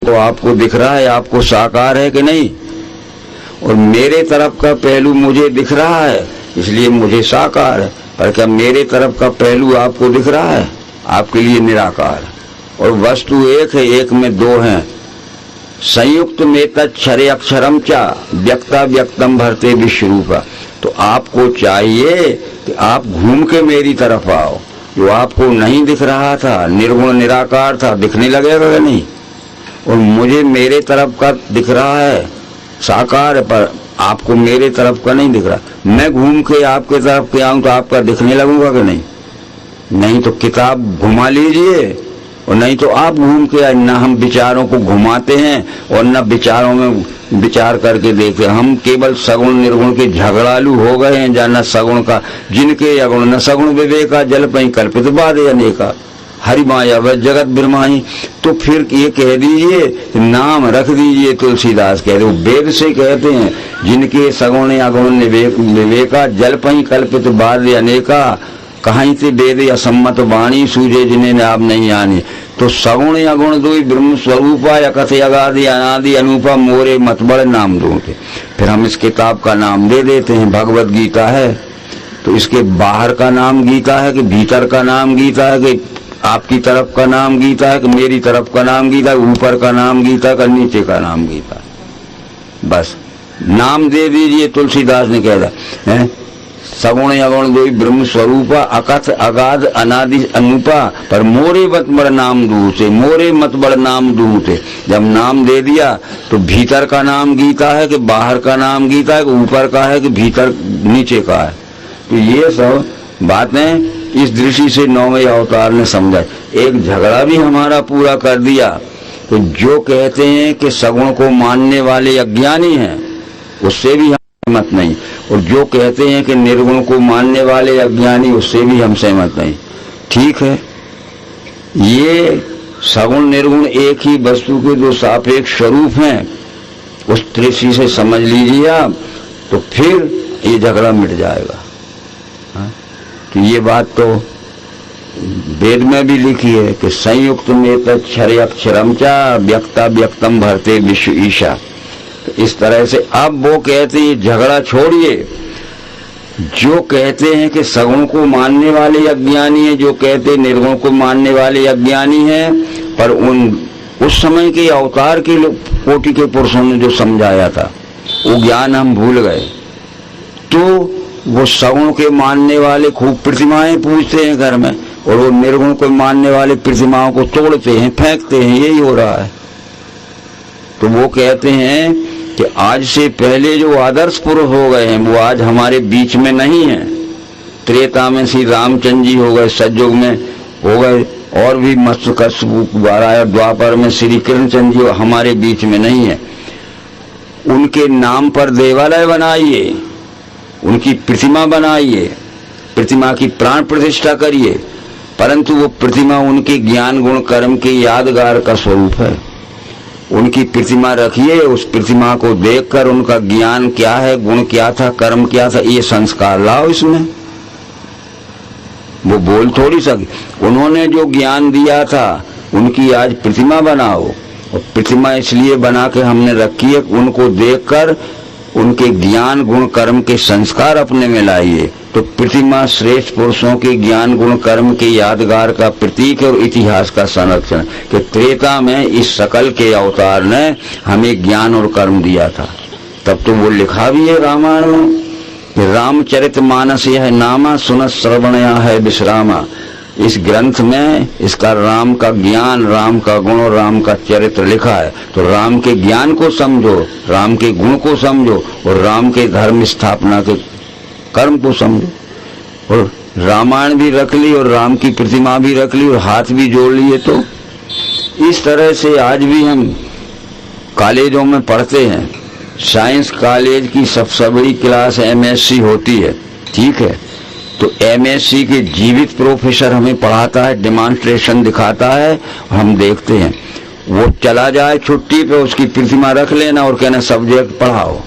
तो आपको दिख रहा है, आपको साकार है कि नहीं? और मेरे तरफ का पहलू मुझे दिख रहा है इसलिए मुझे साकार है, पर क्या मेरे तरफ का पहलू आपको दिख रहा है? आपके लिए निराकार है। और वस्तु एक है, एक में दो हैं। संयुक्त में तत्क्षरे अक्षरम चा व्यक्ता व्यक्तम भरते विश्वरूपा। तो आपको चाहिए कि आप घूम के मेरी तरफ आओ। जो आपको नहीं दिख रहा था, निर्गुण निराकार था, दिखने लगेगा कि नहीं? और मुझे मेरे तरफ का दिख रहा है, साकार है, पर आपको मेरे तरफ का नहीं दिख रहा। मैं घूम के आपके तरफ के आऊं तो आपका दिखने लगूंगा कि नहीं? नहीं तो किताब घुमा लीजिए और नहीं तो आप घूम के आए। न हम विचारों को घुमाते हैं और न विचारों में विचार करके देखते। हम केवल सगुण निर्गुण के झगड़ालू हो गए हैं, या न सगुण का जिनके अगुण न सगुण विवेका जल पई कल्पित बाधे अनेका हरि माया व जगत ब्रह्माई। तो फिर ये कह दीजिए, नाम रख दीजिए तुलसीदास कह रहे, वेद से कहते हैं जिनके सगुण अगुण विवेका जल पई कल्पित बाधे अनेका कहीं से वेद असम्मत वाणी सूझे जिन्हें आप नहीं आने। तो सगुण अगुण दो ब्रह्म स्वरूपा या कथे अगाधि अनादि अनुपा मोरे मतबड़ नाम दो। फिर हम इस किताब का नाम दे देते हैं भगवत गीता है। तो इसके बाहर का नाम गीता है कि भीतर का नाम गीता है, कि आपकी तरफ का नाम गीता है कि मेरी तरफ का नाम गीता है, ऊपर का नाम गीता का नीचे का नाम गीता? बस नाम दे दीजिए। तुलसीदास ने कह दिया है सगुण अगुण दो ब्रह्म स्वरूपा अकथ अगाध अनादि अनुपा पर मोरे मत बड़ नाम दूते, मोरे मत बड़ नाम दूते। जब नाम दे दिया तो भीतर का नाम गीता है कि बाहर का नाम गीता है कि ऊपर का है कि भीतर नीचे का है? तो ये सब बातें इस दृष्टि से नौवें अवतार ने समझा। एक झगड़ा भी हमारा पूरा कर दिया। तो जो कहते हैं कि सगुण को मानने वाले अज्ञानी हैं उससे भी सहमत नहीं, और जो कहते हैं कि निर्गुण को मानने वाले अज्ञानी उससे भी हम सहमत नहीं। ठीक है, ये सगुण निर्गुण एक ही वस्तु के दो सापेक्ष स्वरूप हैं, उस दृष्टि से समझ लीजिए आप, तो फिर ये झगड़ा मिट जाएगा। तो ये बात तो वेद में भी लिखी है कि संयुक्त में तत्क्षरे अक्षरम चा व्यक्ता व्यक्तम भरते विश्व ईशा। इस तरह से अब वो कहते हैं झगड़ा छोड़िए। जो कहते हैं कि सगुण को मानने वाले अज्ञानी है, जो कहते निर्गुण को मानने वाले अज्ञानी है, पर उस समय के अवतार के कोटि के पुरुषों ने जो समझाया था वो ज्ञान हम भूल गए। तो वो सगुण के मानने वाले खूब प्रतिमाएं पूजते हैं घर में, और वो निर्गुण को मानने वाले प्रतिमाओं को तोड़ते हैं, फेंकते हैं। यही हो रहा है। तो वो कहते हैं कि आज से पहले जो आदर्श पुरुष हो गए हैं वो आज हमारे बीच में नहीं है। त्रेता में श्री रामचंद्र जी हो गए, सतयुग में हो गए, और भी मत्स्यकश्यप द्वापर में श्री कृष्णचंद्र जी हमारे बीच में नहीं है। उनके नाम पर देवालय बनाइए, उनकी प्रतिमा बनाइए, प्रतिमा की प्राण प्रतिष्ठा करिए, परंतु वो प्रतिमा उनके ज्ञान गुण कर्म के यादगार का स्वरूप है। उनकी प्रतिमा रखिए, उस प्रतिमा को देखकर उनका ज्ञान क्या है, गुण क्या था, कर्म क्या था, ये संस्कार लाओ इसमें। वो बोल थोड़ी सके। उन्होंने जो ज्ञान दिया था उनकी आज प्रतिमा बनाओ, और प्रतिमा इसलिए बना के हमने रखी है उनको देखकर उनके ज्ञान गुण कर्म के संस्कार अपने में लाइए। तो प्रतिमा श्रेष्ठ पुरुषों के ज्ञान गुण कर्म के यादगार का प्रतीक है और इतिहास का संरक्षण। कि त्रेता में इस सकल के अवतार ने हमें ज्ञान और कर्म दिया था। तब तो वो लिखा भी है रामायण में, रामचरितमानस यह नामा सुनत श्रवणया है विश्रामा। इस ग्रंथ में इसका राम का ज्ञान, राम का गुण और राम का चरित्र लिखा है। तो राम के ज्ञान को समझो, राम के गुण को समझो, और राम के धर्म स्थापना के कर्म को समझो। और रामायण भी रख ली और राम की प्रतिमा भी रख ली और हाथ भी जोड़ लिए। तो इस तरह से आज भी हम कॉलेजों में पढ़ते हैं। साइंस कॉलेज की सबसे बड़ी क्लास MSc होती है, ठीक है। तो MSc के जीवित प्रोफेसर हमें पढ़ाता है, डेमोन्स्ट्रेशन दिखाता है, हम देखते हैं। वो चला जाए छुट्टी पे, उसकी प्रतिमा रख लेना और कहना सब्जेक्ट पढ़ाओ।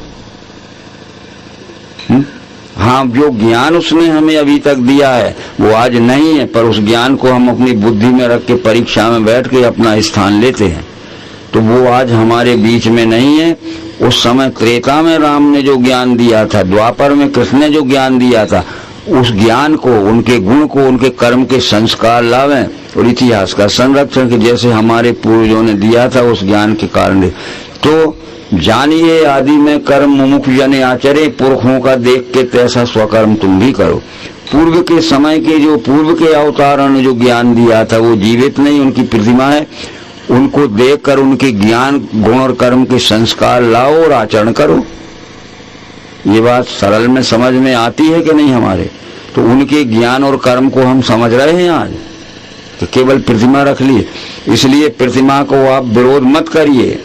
हाँ, जो ज्ञान उसने हमें अभी तक दिया है वो आज नहीं है, पर उस ज्ञान को हम अपनी बुद्धि में रख के परीक्षा में बैठ के अपना स्थान लेते हैं। तो वो आज हमारे बीच में नहीं है। उस समय त्रेता में राम ने जो ज्ञान दिया था, द्वापर में कृष्ण ने जो ज्ञान दिया था, उस ज्ञान को, उनके गुण को, उनके कर्म के संस्कार लावें और इतिहास का संरक्षण के जैसे हमारे पूर्वजों ने दिया था उस ज्ञान के कारण। तो जानिए आदि में कर्म मुमुख जने आचरे, पुरखों का देख के तैसा स्वकर्म तुम भी करो। पूर्व के समय के जो पूर्व के अवतारों ने जो ज्ञान दिया था वो जीवित नहीं, उनकी प्रतिमा है। उनको देखकर उनके ज्ञान गुण और कर्म के संस्कार लाओ और आचरण करो। ये बात सरल में समझ में आती है कि नहीं हमारे? तो उनके ज्ञान और कर्म को हम समझ रहे हैं आज, तो केवल प्रतिमा रख लिए। इसलिए प्रतिमा को आप विरोध मत करिए,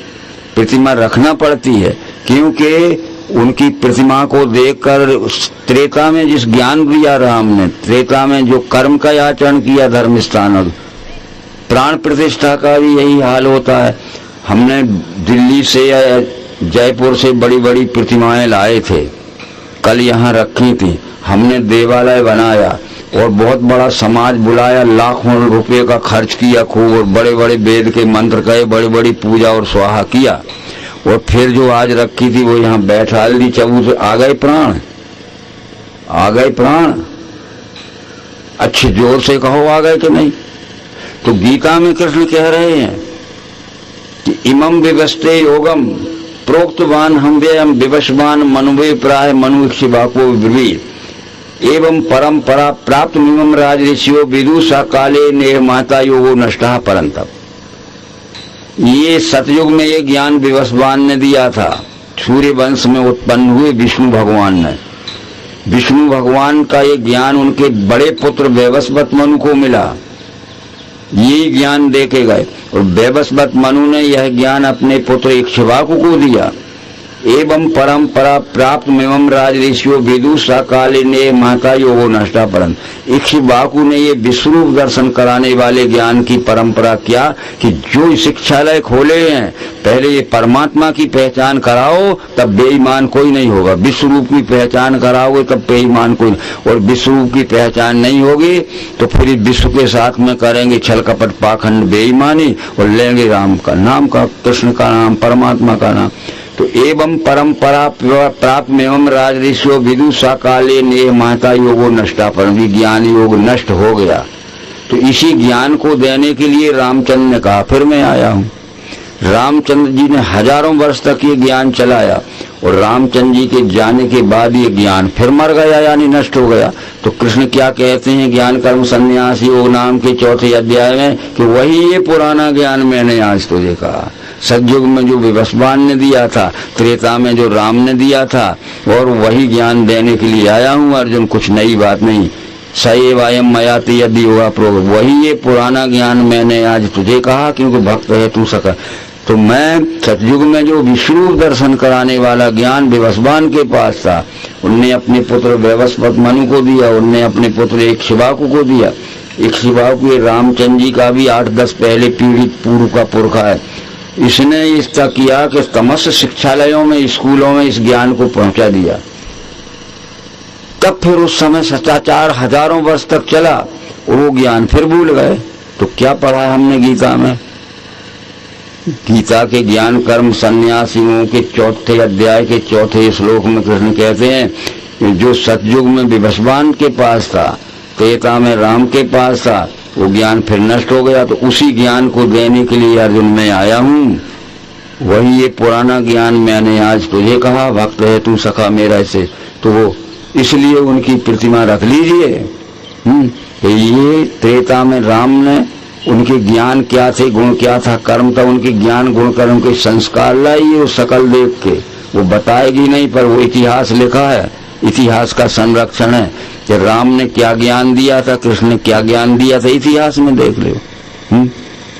प्रतिमा रखना पड़ती है, क्योंकि उनकी प्रतिमा को देखकर त्रेता में जिस ज्ञान दिया राम ने, त्रेता में जो कर्म का आचरण किया धर्म स्थान और प्राण प्रतिष्ठा का भी यही हाल होता है। हमने दिल्ली से या जयपुर से बड़ी बड़ी प्रतिमाएं लाए थे, कल यहाँ रखी थी। हमने देवालय बनाया और बहुत बड़ा समाज बुलाया, लाखों रुपए का खर्च किया खूब, और बड़े बड़े वेद के मंत्र कहे, बड़ी बड़ी पूजा और स्वाहा किया, और फिर जो आज रखी थी वो यहाँ बैठा दी चबूत। आ गए प्राण, आ गए प्राण, अच्छे जोर से कहो आ गए कि नहीं। तो गीता में कृष्ण कह रहे हैं कि इमं विवस्ते योगम प्रोक्तवान हम व्ययम विवशवान मनुवे प्राय मनुष्यवाको विब्रवीत एवं परंपरा प्राप्त मिमं राज ऋषियो विदुषा काले नेह माता योगो नष्टः परंतप। ये सतयुग में ये ज्ञान विवशवान ने दिया था। सूर्य वंश में उत्पन्न हुए विष्णु भगवान ने, विष्णु भगवान का ये ज्ञान उनके बड़े पुत्र वैवस्वत मनु को मिला, यही ज्ञान दे के गए, और वैवस्वत मनु ने यह ज्ञान अपने पुत्र इक्ष्वाकु को दिया। एवं परंपरा प्राप्त मिमं राज ऋषियो विदुषा काले ने माता योगो नष्टा परम। इक्ष्वाकु ने ये विश्वरूप दर्शन कराने वाले ज्ञान की परंपरा क्या कि जो शिक्षालय खोले हैं, पहले ये परमात्मा की पहचान कराओ तब बेईमान कोई नहीं होगा, विश्वरूप की पहचान कराओगे तब बेईमान कोई, और विश्वरूप की पहचान नहीं होगी तो फिर विश्व के साथ में करेंगे छल कपट पाखंड बेईमानी और लेंगे राम का नाम, का कृष्ण का नाम, परमात्मा का नाम। तो एवं परंपरा प्राप्त एवं राज ऋषियो विदुषा काले ने माता योगो नष्टा परम, ज्ञान योग नष्ट हो गया। तो इसी ज्ञान को देने के लिए रामचंद्र ने कहा फिर मैं आया हूँ। रामचंद्र जी ने हजारों वर्ष तक ये ज्ञान चलाया, और रामचंद्र जी के जाने के बाद ये ज्ञान फिर मर गया, यानी नष्ट हो गया। तो कृष्ण क्या कहते हैं ज्ञान कर्म संन्यास योग नाम के 4थे अध्याय में कि वही ये पुराना ज्ञान मैंने आज तुझे कहा। सतयुग में जो विवस्वान ने दिया था, त्रेता में जो राम ने दिया था, और वही ज्ञान देने के लिए आया हूँ अर्जुन, कुछ नई बात नहीं। सएवायम मयाति यदि होगा प्रोग, वही ये पुराना ज्ञान मैंने आज तुझे कहा, क्योंकि भक्त है तू सका। तो मैं सतयुग में जो विष्णु दर्शन कराने वाला ज्ञान विवस्वान के पास था, उनने अपने पुत्र वैवस्वत मनु को दिया, उनने अपने पुत्र इक्ष्वाकु को दिया। इक्ष्वाकु ये रामचंद्र जी का भी 8-10 पहले पीढ़ी पूर्व का पुरखा है। इसने इसका किया कि समस्त शिक्षालयों में, स्कूलों में इस ज्ञान को पहुंचा दिया। तब फिर उस समय सच्चाचार हजारों वर्ष तक चला और वो ज्ञान फिर भूल गए। तो क्या पढ़ा हमने गीता में? गीता के ज्ञान कर्म संन्यासियों के 4थे अध्याय के 4थे श्लोक में कृष्ण कहते हैं कि जो सतयुग में विवस्वान के पास था, त्रेता में राम के पास था, वो ज्ञान फिर नष्ट हो गया। तो उसी ज्ञान को देने के लिए अर्जुन मैं आया हूँ, वही ये पुराना ज्ञान मैंने आज तुझे कहा, भक्त है तू सखा मेरा से। तो वो इसलिए उनकी प्रतिमा रख लीजिए। ये त्रेता में राम ने उनके ज्ञान क्या थे, गुण क्या था, कर्म था, उनके ज्ञान गुण कर्म के संस्कार लाइए। वो सकल देख के वो बताएगी नहीं, पर वो इतिहास लिखा है, इतिहास का संरक्षण है कि राम ने क्या ज्ञान दिया था, कृष्ण ने क्या ज्ञान दिया था, इतिहास में देख लो।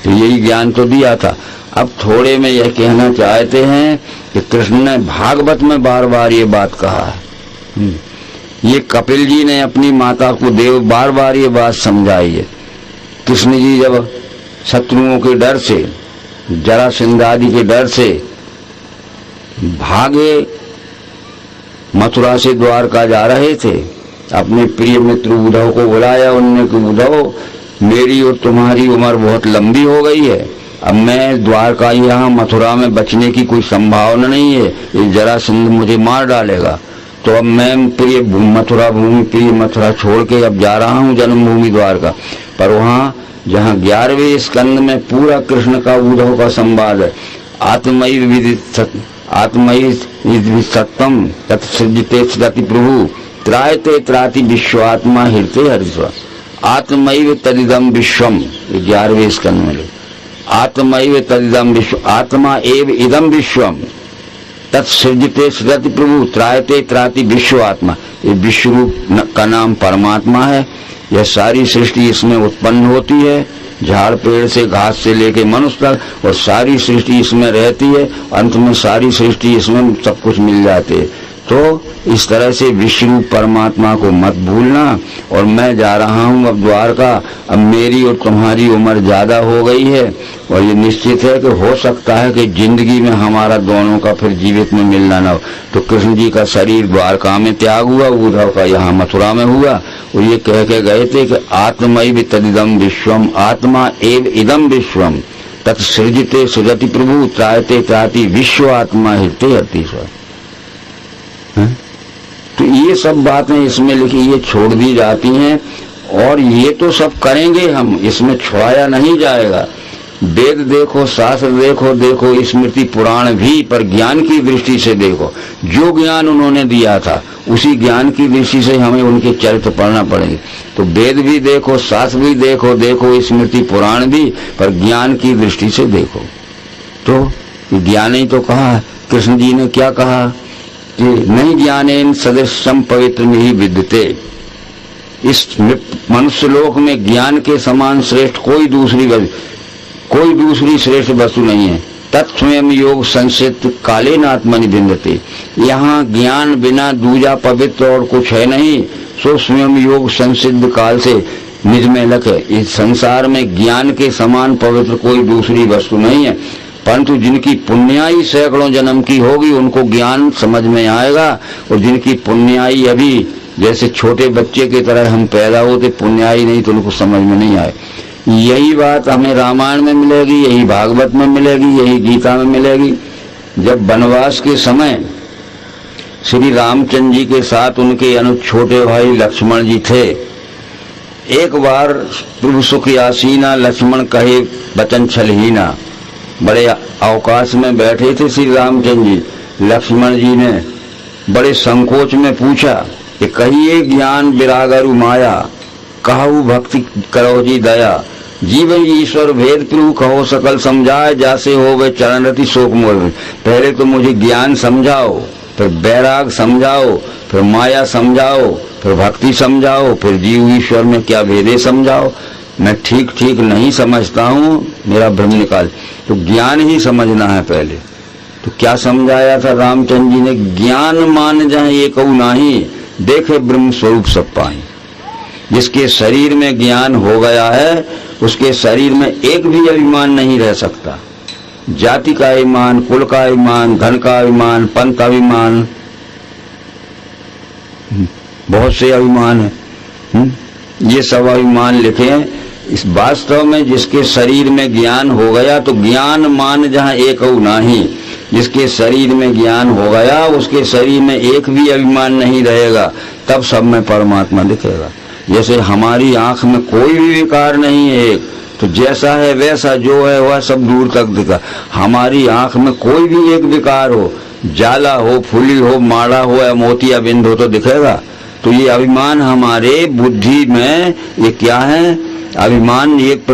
तो यही ज्ञान तो दिया था। अब थोड़े में यह कहना चाहते हैं कि कृष्ण ने भागवत में बार बार ये बात कहा है। ये कपिल जी ने अपनी माता को देव बार बार ये बात समझाई है। कृष्ण जी जब शत्रुओं के डर से, जरासंध आदि के डर से भागे, मथुरा से द्वारका जा रहे थे, अपने प्रिय मित्र उद्धव को बुलाया। उन्होंने कहा उद्धव, मेरी और तुम्हारी उम्र बहुत लंबी हो गई है, अब मैं द्वारका यहाँ मथुरा में बचने की कोई संभावना नहीं है, ये जरासंध मुझे मार डालेगा। तो अब मैं प्रिय मथुरा भूमि, प्रिय मथुरा छोड़ के अब जा रहा हूँ जन्मभूमि द्वारका। पर वहाँ जहाँ 11वें स्कंद में पूरा कृष्ण का उद्धव का संवाद है, आत्मैव सत्यम तत्सृजते सृजति प्रभु त्रायते त्राति विश्वात्मा हृते हरिस्व। आत्मैव तदिदम विश्वम, 11वें स्कंद में आत्मैव तदिदम विश्व, आत्मा एव इदम विश्वम तत्सृजते सृजति प्रभु त्रायते त्राति विश्व आत्मा। ये विश्व रूप का नाम परमात्मा है। यह सारी सृष्टि इसमें उत्पन्न होती है, झाड़ पेड़ से घास से लेके मनुष्य तक, और सारी सृष्टि इसमें रहती है। अंत में सारी सृष्टि इसमें सब कुछ मिल जाते है। तो इस तरह से विश्व रूप परमात्मा को मत भूलना। और मैं जा रहा हूँ अब द्वारका। अब मेरी और तुम्हारी उम्र ज्यादा हो गई है, और ये निश्चित है कि हो सकता है कि जिंदगी में हमारा दोनों का फिर जीवित में मिलना न हो। तो कृष्ण जी का शरीर द्वारका में त्याग हुआ, उद्धव का यहाँ मथुरा में हुआ। और ये कह के गए थे कि आत्मैव तदिदम विश्वम, आत्मा एव इदम विश्वम तत्सृजते सृजति प्रभु त्रायते त्राति विश्व आत्मा हृते हरिस्व। तो ये सब बातें इसमें लिखी, ये छोड़ दी जाती हैं। और ये तो सब करेंगे हम, इसमें छुड़ाया नहीं जाएगा। वेद देखो, शास्त्र देखो, देखो स्मृति पुराण भी, पर ज्ञान की दृष्टि से देखो। जो ज्ञान उन्होंने दिया था उसी ज्ञान की दृष्टि से हमें उनके चरित्र पढ़ना पड़ेंगे। तो वेद भी देखो, शास्त्र भी देखो, देखो स्मृति पुराण भी, पर ज्ञान की दृष्टि से देखो। तो ज्ञान ही तो कहा, कृष्ण जी ने क्या कहा कि नहीं ज्ञानेन सदृशम पवित्र नहीं विद्यते। इस मनुष्य लोक में ज्ञान के समान श्रेष्ठ कोई दूसरी श्रेष्ठ वस्तु नहीं है। तत्स्वयं योग संसित कालेन आत्मनि विन्दते। यहाँ ज्ञान बिना दूजा पवित्र और कुछ है नहीं। सो स्वयं योग संसिद्ध काल से निज में लख है। इस संसार में ज्ञान के समान पवित्र कोई दूसरी वस्तु नहीं है। परंतु जिनकी पुण्याई सैकड़ों जन्म की होगी उनको ज्ञान समझ में आएगा। और जिनकी पुण्याई अभी जैसे छोटे बच्चे की तरह हम पैदा होते, पुण्याई नहीं तो उनको समझ में नहीं आए। यही बात हमें रामायण में मिलेगी, यही भागवत में मिलेगी, यही गीता में मिलेगी। जब वनवास के समय श्री रामचंद्र जी के साथ उनके छोटे भाई लक्ष्मण जी थे। एक बार प्रभु सुख आसीना लक्ष्मण कहे बचन छलहीना। बड़े अवकाश में बैठे थे श्री रामचंद्र जी। लक्ष्मण जी ने बड़े संकोच में पूछा कि कहिए ज्ञान विरागरु माया, कहु भक्ति करो जी दया। जीवन ईश्वर भेद प्रभु कहो सकल समझाए, जैसे हो वे चरण रति शोक मोर। पहले तो मुझे ज्ञान समझाओ, फिर वैराग समझाओ, फिर माया समझाओ, फिर भक्ति समझाओ, फिर जीव ईश्वर में क्या भेदे समझाओ। मैं ठीक ठीक नहीं समझता हूँ, मेरा भ्रम निकाल। तो ज्ञान ही समझना है पहले। तो क्या समझाया था रामचंद्र जी ने? ज्ञान मान जाए एक नाही, देखे ब्रह्म स्वरूप सब पाई। जिसके शरीर में ज्ञान हो गया है उसके शरीर में एक भी अभिमान नहीं रह सकता। जाति का अभिमान, कुल का अभिमान, धन का अभिमान, पंथ अभिमान, बहुत से अभिमान है। ये सब अभिमान लिखे हैं। इस वास्तव में जिसके शरीर में ज्ञान हो गया तो ज्ञान मान जहाँ एक नाही। जिसके शरीर में ज्ञान हो गया उसके शरीर में एक भी अभिमान नहीं रहेगा, तब सब में परमात्मा दिखेगा। जैसे हमारी आंख में कोई भी विकार नहीं है, तो जैसा है वैसा जो है वह सब दूर तक दिखा। हमारी आंख में कोई भी एक विकार हो, जाला हो, फुली हो, माड़ा हो या मोतिया बिंद हो, तो दिखेगा। तो ये अभिमान हमारे बुद्धि में ये क्या है? अभिमान एक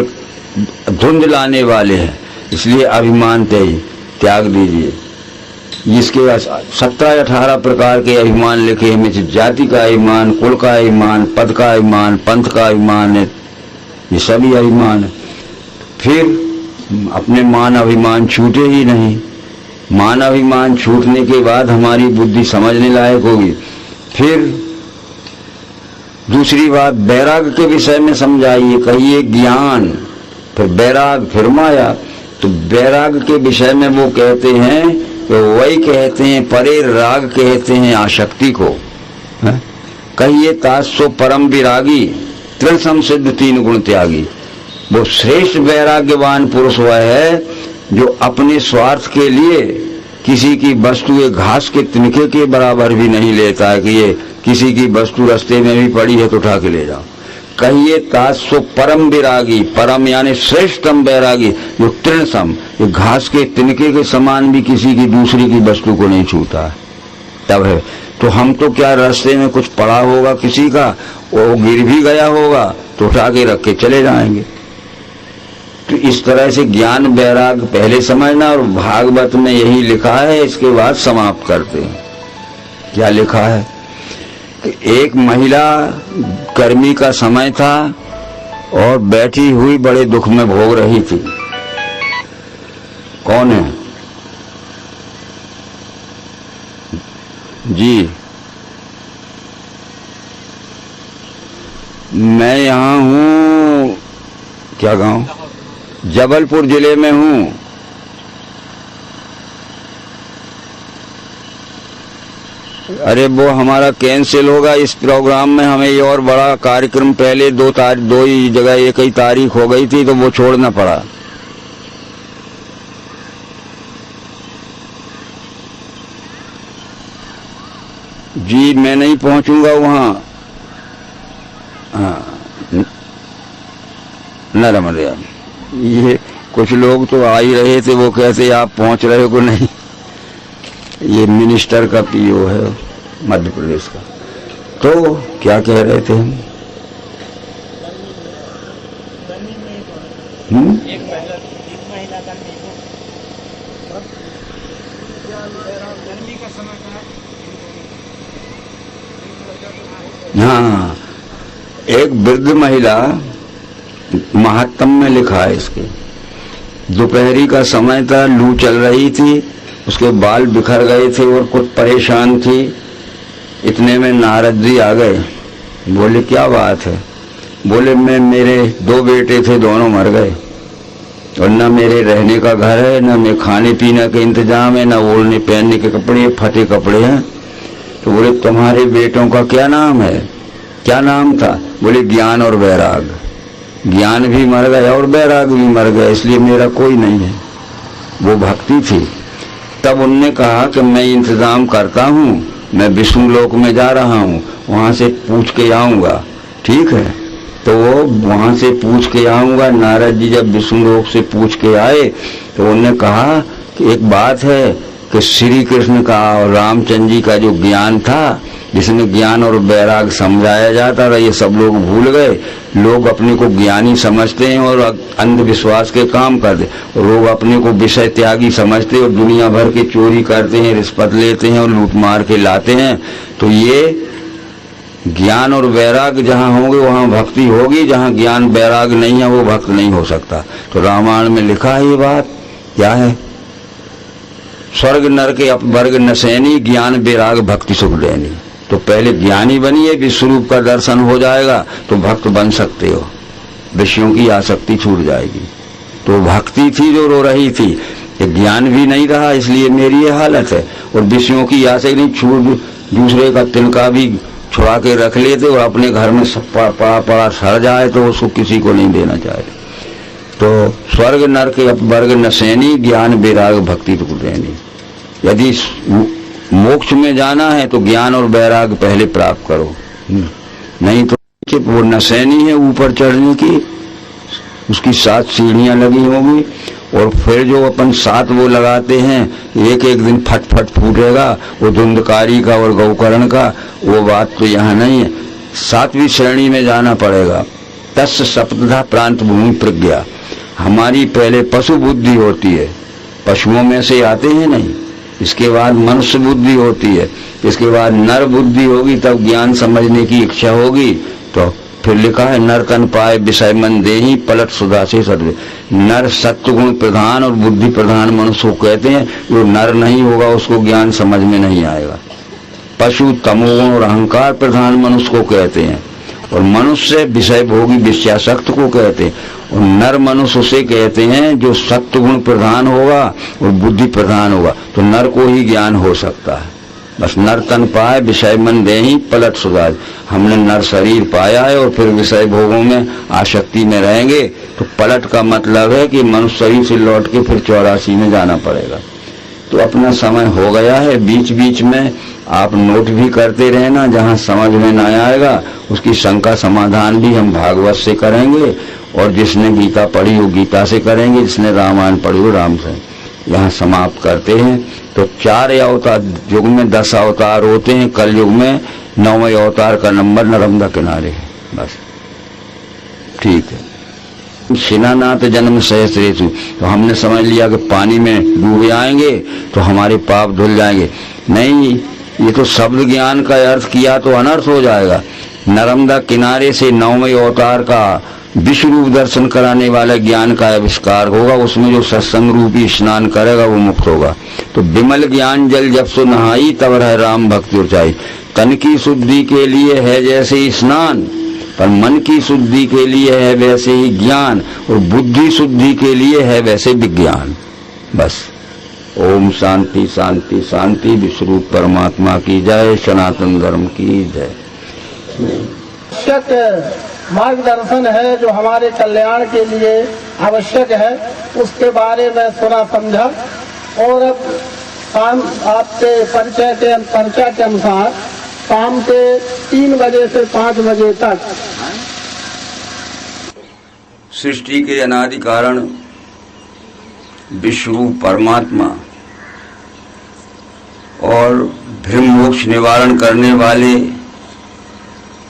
धुंध लाने वाले हैं। इसलिए अभिमान त्याग दीजिए। जिसके 17-18 प्रकार के अभिमान लिखे हैं, में जाति का अभिमान, कुल का अभिमान, पद का अभिमान, पंथ का अभिमान है, ये सभी अभिमान है। फिर अपने मान अभिमान छूटे ही नहीं। मान अभिमान छूटने के बाद हमारी बुद्धि समझने लायक होगी। फिर दूसरी बात वैराग के विषय में समझाइए, कहिए ज्ञान, फिर वैराग, फिर माया। तो वैराग के विषय में वो कहते हैं कि वही कहते हैं परे राग कहते हैं आसक्ति को। कहिए तासो परम विरागी, तृण संसिद्ध 3 गुण त्यागी। वो श्रेष्ठ वैराग्यवान पुरुष वह है जो अपने स्वार्थ के लिए किसी की वस्तु एक घास के तिनके के बराबर भी नहीं लेता है कि ये किसी की वस्तु रास्ते में भी पड़ी है तो उठा के ले जाओ। कहिए तासो परम विरागी, परम यानी श्रेष्ठतम वैरागी, जो तृण सम, ये घास के तिनके के समान भी किसी की दूसरी की वस्तु को नहीं छूता है, तब है। तो हम तो क्या रास्ते में कुछ पड़ा होगा किसी का, वो गिर भी गया होगा तो उठा के रख के चले जाएंगे। तो इस तरह से ज्ञान वैराग पहले समझना, और भागवत में यही लिखा है। इसके बाद समाप्त करते हैं। क्या लिखा है कि एक महिला, गर्मी का समय था और बैठी हुई बड़े दुख में भोग रही थी। कौन है जी? मैं यहाँ हूँ, क्या गांव? जबलपुर जिले में हूँ। अरे वो हमारा कैंसिल होगा इस प्रोग्राम में, हमें ये और बड़ा कार्यक्रम पहले दो ही जगह एक ही तारीख हो गई थी तो वो छोड़ना पड़ा। जी मैं नहीं पहुंचूंगा वहां। हाँ न रमरिया, ये कुछ लोग तो आ ही रहे थे, वो कहते आप पहुंच रहे हो नहीं। ये मिनिस्टर का पीओ है मध्य प्रदेश का। तो क्या कह रहे थे हम? हाँ, एक वृद्ध महिला, महात्म में लिखा है इसके, दोपहरी का समय था, लू चल रही थी, उसके बाल बिखर गए थे और कुछ परेशान थी। इतने में नारद जी आ गए। बोले क्या बात है? बोले मेरे 2 बेटे थे, दोनों मर गए और न मेरे रहने का घर है, न मेरे खाने पीने का इंतजाम है, न ओढ़ने पहनने के कपड़े, फटे कपड़े हैं। तो बोले तुम्हारे बेटों का क्या नाम है? क्या नाम था? बोले ज्ञान और वैराग। ज्ञान भी मर गया और वैराग भी मर गया, इसलिए मेरा कोई नहीं है। वो भक्ति थी। तब उनने कहा कि मैं इंतजाम करता हूँ, मैं विष्णु लोक में जा रहा हूँ, वहां से पूछ के आऊंगा। ठीक है, तो वो वहां से पूछ के आऊंगा। नारद जी जब विष्णु लोक से पूछ के आए तो उन्होंने कहा कि एक बात है कि श्री कृष्ण का और रामचंद्र जी का जो ज्ञान था, जिसमें ज्ञान और वैराग समझाया जाता था, ये सब लोग भूल गए। लोग अपने को ज्ञानी समझते हैं और अंधविश्वास के काम करते, लोग अपने को विषय त्यागी समझते और दुनिया भर के चोरी करते हैं, रिश्वत लेते हैं और लूट मार के लाते हैं। तो ये ज्ञान और वैराग जहाँ होंगे वहाँ भक्ति होगी, जहाँ ज्ञान वैराग नहीं है वो भक्त नहीं हो सकता। तो रामायण में लिखा है ये बात। क्या है? स्वर्ग नर के अपवर्ग नसैनी, ज्ञान वैराग भक्ति सुख देनी। तो पहले ज्ञानी बनिए, विश्वरूप का दर्शन हो जाएगा तो भक्त बन सकते हो, विषयों की आसक्ति छूट जाएगी। तो भक्ति थी जो रो रही थी, ज्ञान भी नहीं रहा, इसलिए मेरी ये हालत है। और विषयों की आसक्ति नहीं छूट, दूसरे का तिनका भी छुड़ा के रख लेते और अपने घर में सब पड़ा सड़ जाए तो उसको किसी को नहीं देना चाहिए। तो स्वर्ग नर के अपवर्ग नसैनी, ज्ञान वैराग भक्ति तो देनी। यदि मोक्ष में जाना है तो ज्ञान और वैराग पहले प्राप्त करो, नहीं तो वो नसैनी है ऊपर चढ़ने की, उसकी 7 सीढ़ियां लगी होंगी और फिर जो अपन 7 वो लगाते हैं, एक एक दिन फट फट फूटेगा, वो धुंधकारी का और गौकर्ण का, वो बात तो यहाँ नहीं है। 7वीं श्रेणी में जाना पड़ेगा। तस् सप्तधा प्रांत भूमि प्रज्ञा। हमारी पहले पशु बुद्धि होती है, पशुओं में से आते हैं नहीं। इसके बाद मनुष्य बुद्धि होती है, इसके बाद नर बुद्धि होगी, तब ज्ञान समझने की इच्छा होगी। तो फिर लिखा है नर तन पाए विषय मन देही, पलट सुधा से सदवे। नर सत्व गुण प्रधान और बुद्धि प्रधान मनुष्य को कहते हैं। जो नर नहीं होगा उसको ज्ञान समझ में नहीं आएगा। पशु तमोगुण और अहंकार प्रधान मनुष्य को कहते हैं, और मनुष्य विषय भोगी विषयासक्त को कहते हैं। और नर मनुष्य उसे कहते हैं जो सत्व गुण प्रधान होगा और बुद्धि प्रधान होगा, तो नर को ही ज्ञान हो सकता है। बस नर तन पाए विषय मन देही, पलट सुधार। हमने नर शरीर पाया है और फिर विषय भोगों में आसक्ति में रहेंगे तो पलट का मतलब है कि मनुष्य शरीर से लौट के फिर 84 में जाना पड़ेगा। तो अपना समय हो गया है, बीच बीच में आप नोट भी करते रहना, जहां समझ में ना आएगा उसकी शंका समाधान भी हम भागवत से करेंगे, और जिसने गीता पढ़ी वो गीता से करेंगे, जिसने रामायण पढ़ी वो राम से। यहाँ समाप्त करते हैं। तो 4 अवतार, युग में 10 अवतार होते हैं, कल युग में 9वें अवतार का नंबर नर्मदा किनारे है। बस ठीक है। शिनानाथ जन्म सहस्रेषु, तो हमने समझ लिया कि पानी में डूबे आएंगे तो हमारे पाप धुल जाएंगे। नहीं, ये तो शब्द ज्ञान का अर्थ किया तो अनर्थ हो जाएगा। नर्मदा किनारे से 9वें अवतार का विश्व रूप दर्शन कराने वाले ज्ञान का आविष्कार होगा। उसमें जो सत्संग रूपी स्नान करेगा वो मुक्त होगा। तो विमल ज्ञान जल जब सो नहाई तब रह राम भक्ति ऊंचाई। तन की शुद्धि के लिए है जैसे स्नान, पर मन की शुद्धि के लिए है वैसे ही ज्ञान, और बुद्धि शुद्धि के लिए है वैसे विज्ञान। बस ओम शांति शांति शांति। विश्वरूप परमात्मा की जय, सनातन धर्म की जय। मार्गदर्शन है जो हमारे कल्याण के लिए आवश्यक है, उसके बारे में सुना समझा। और अब शाम आपके परिचय के अनुसार शाम के 3 बजे से 5 बजे तक सृष्टि के अनादि कारण विश्वरूप परमात्मा और भ्रम मोक्ष निवारण करने वाले,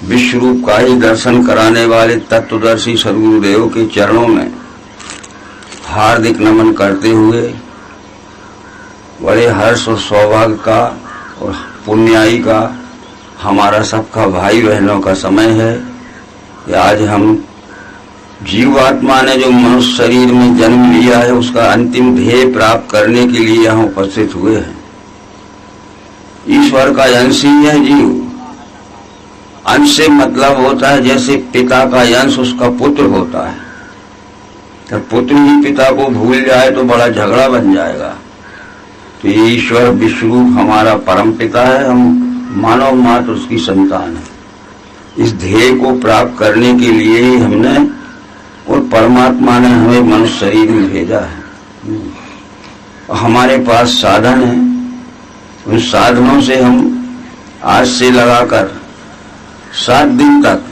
विश्वरूप का ही दर्शन कराने वाले तत्वदर्शी सद्गुरुदेव के चरणों में हार्दिक नमन करते हुए बड़े हर्ष और सौभाग्य का और पुण्याई का हमारा सबका भाई बहनों का समय है कि आज हम जीवात्मा ने जो मनुष्य शरीर में जन्म लिया है उसका अंतिम ध्येय प्राप्त करने के लिए यहाँ उपस्थित हुए हैं। ईश्वर का अंश ही है जीव। अंश से मतलब होता है जैसे पिता का अंश उसका पुत्र होता है, तो पुत्र ही पिता को भूल जाए तो बड़ा झगड़ा बन जाएगा। तो ये ईश्वर विश्वरूप हमारा परम पिता है, हम मानव मात्र उसकी संतान है। इस ध्येय को प्राप्त करने के लिए ही हमने और परमात्मा ने हमें मनुष्य शरीर में भेजा है। हमारे पास साधन है, उन साधनों से हम आज से लगाकर 7 दिन तक,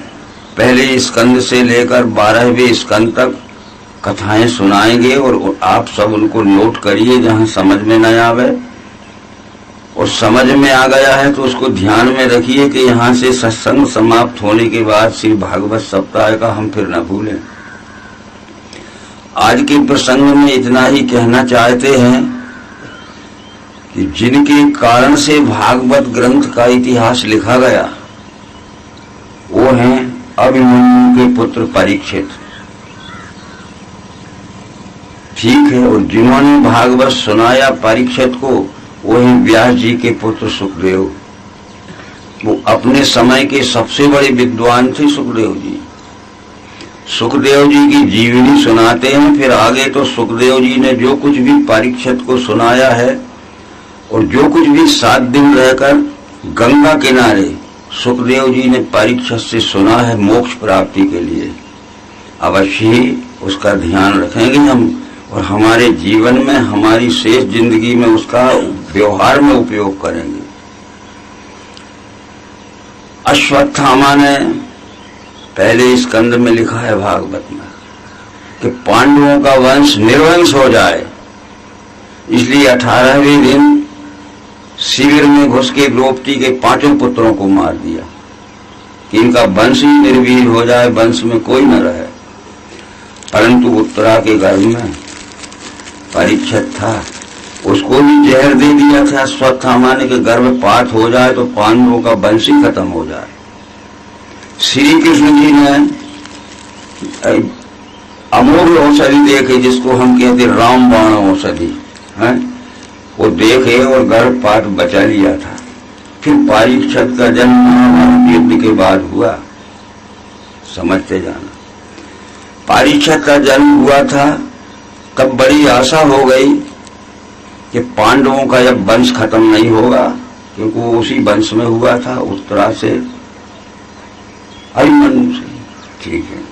पहले स्कंद से लेकर 12वें स्कंद तक कथाएं सुनाएंगे, और आप सब उनको नोट करिए जहां समझ में न आवे, और समझ में आ गया है तो उसको ध्यान में रखिए कि यहाँ से सत्संग समाप्त होने के बाद श्री भागवत सप्ताह का हम फिर न भूलें। आज के प्रसंग में इतना ही कहना चाहते हैं कि जिनके कारण से भागवत ग्रंथ का इतिहास लिखा गया वो हैं अभिमन्यु के पुत्र परीक्षित। ठीक है, और जिन्होंने भागवत सुनाया परीक्षित को वो ही व्यास जी के पुत्र सुखदेव। वो अपने समय के सबसे बड़े विद्वान थे सुखदेव जी। सुखदेव जी की जीवनी सुनाते हैं, फिर आगे तो सुखदेव जी ने जो कुछ भी परीक्षित को सुनाया है और जो कुछ भी 7 दिन रहकर गंगा किनारे सुखदेव जी ने परीक्षित से सुना है मोक्ष प्राप्ति के लिए, अवश्य ही उसका ध्यान रखेंगे हम, और हमारे जीवन में, हमारी शेष जिंदगी में उसका व्यवहार में उपयोग करेंगे। अश्वत्थामा ने पहले स्कंद में लिखा है भागवत में कि पांडवों का वंश निर्वंश हो जाए, इसलिए 18वें दिन शिविर में घुस के द्रौपदी के 5 पुत्रों को मार दिया कि इनका वंश ही निर्वीर हो जाए, वंश में कोई न रहे। परंतु उत्तरा के गर्भ में परीक्षित था, उसको भी जहर दे दिया था अश्वत्थामा ने कि गर्भपात हो जाए तो पांडवों का वंश ही खत्म हो जाए। श्री कृष्ण जी ने अमूल्य औषधि देखे, जिसको हम कहते रामबाण औषधि है, वो देखे और गर्भपात बचा लिया था। फिर परीक्षित का जन्म महाभारत युद्ध के बाद हुआ, समझते जाना। परीक्षित का जन्म हुआ था तब बड़ी आशा हो गई कि पांडवों का जब वंश खत्म नहीं होगा, क्योंकि वो उसी वंश में हुआ था, उत्तरा से अभिमन्यु से। ठीक है,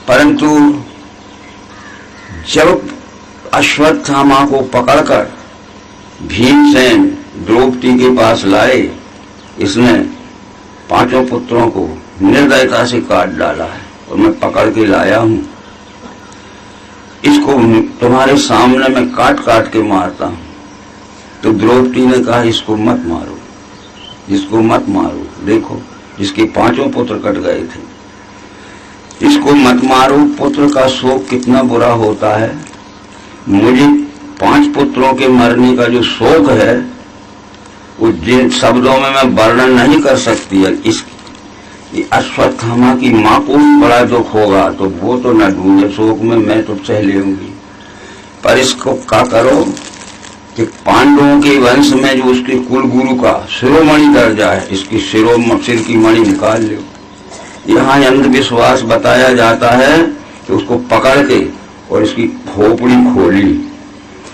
परंतु जब अश्वत्थामा को पकड़कर भीमसेन द्रौपदी के पास लाए, इसने 5 पुत्रों को निर्दयता से काट डाला है और मैं पकड़ के लाया हूं, इसको तुम्हारे सामने मैं काट काट के मारता हूं। तो द्रौपदी ने कहा इसको मत मारो, इसको मत मारो, देखो जिसके 5 पुत्र कट गए थे, इसको मत मारो, पुत्र का शोक कितना बुरा होता है। मुझे 5 पुत्रों के मरने का जो शोक है वो जिन शब्दों में मैं वर्णन नहीं कर सकती है। इस अश्वत्थामा की मां को भी बड़ा दुख होगा, तो वो तो न ढूंढे शोक में, मैं तो सह लूंगी। पर इसको क्या करो कि पांडवों के वंश में जो उसके कुल गुरु का शिरोमणि दर्जा है, इसकी सिर की मणि निकाल लो। यहाँ अंधविश्वास बताया जाता है कि उसको पकड़ के और इसकी खोपड़ी खोली,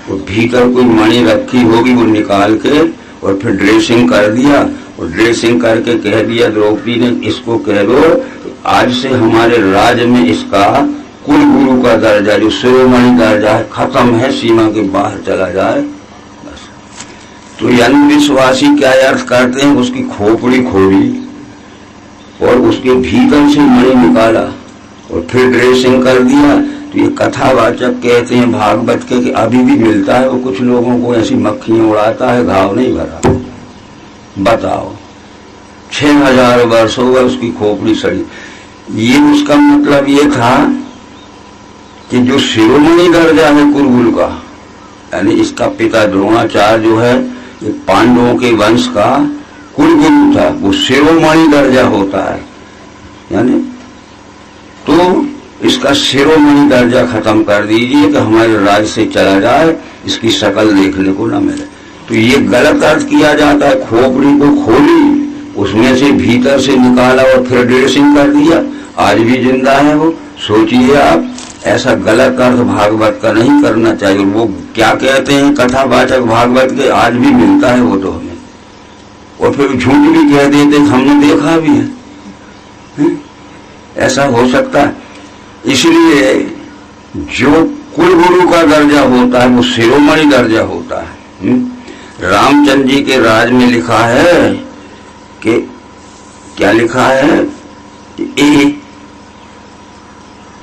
वो भीतर कोई मणि रखी होगी, वो निकाल के और फिर ड्रेसिंग कर दिया, और ड्रेसिंग करके कह दिया द्रौपदी ने, इसको कह दो आज से हमारे राज्य में इसका कुल गुरु का दर्जा, जो शिरोमणि दर्जा है, खत्म है, सीमा के बाहर चला जाए बस। तो ये अंधविश्वासी क्या अर्थ करते हैं, उसकी खोपड़ी खोली और उसके भीतर से मणि निकाला और फिर ड्रेसिंग कर दिया। तो ये कथावाचक कहते हैं भागवत के कि अभी भी मिलता है, वो कुछ लोगों को ऐसी मक्खियां उड़ाता है, घाव नहीं भरा। बताओ 6000 वर्ष हो गए उसकी खोपड़ी सड़ी। ये उसका मतलब ये था कि जो शिरोमणि दर्जा है कुरुकुल का, यानी इसका पिता द्रोणाचार्य जो है ये पांडवों के वंश का कुलगुरु था, वो शिरोमणि दर्जा होता है, यानी तो इसका शिरोमणि दर्जा खत्म कर दीजिए कि हमारे राज्य से चला जाए, इसकी शक्ल देखने को न मिले। तो ये गलत अर्थ किया जाता है, खोपड़ी को खोली, उसमें से भीतर से निकाला और फिर ड्रेसिंग कर दिया, आज भी जिंदा है वो। सोचिए आप, ऐसा गलत अर्थ भागवत का नहीं करना चाहिए। वो क्या कहते हैं कथावाचक भागवत के, आज भी मिलता है वो तो हमें, और फिर झूठ भी कह देते हमने देखा भी है। ऐसा हो सकता है। इसलिए जो कुल गुरु का दर्जा होता है वो शिरोमणि दर्जा होता है। रामचंद्र जी के राज में लिखा है कि क्या लिखा है,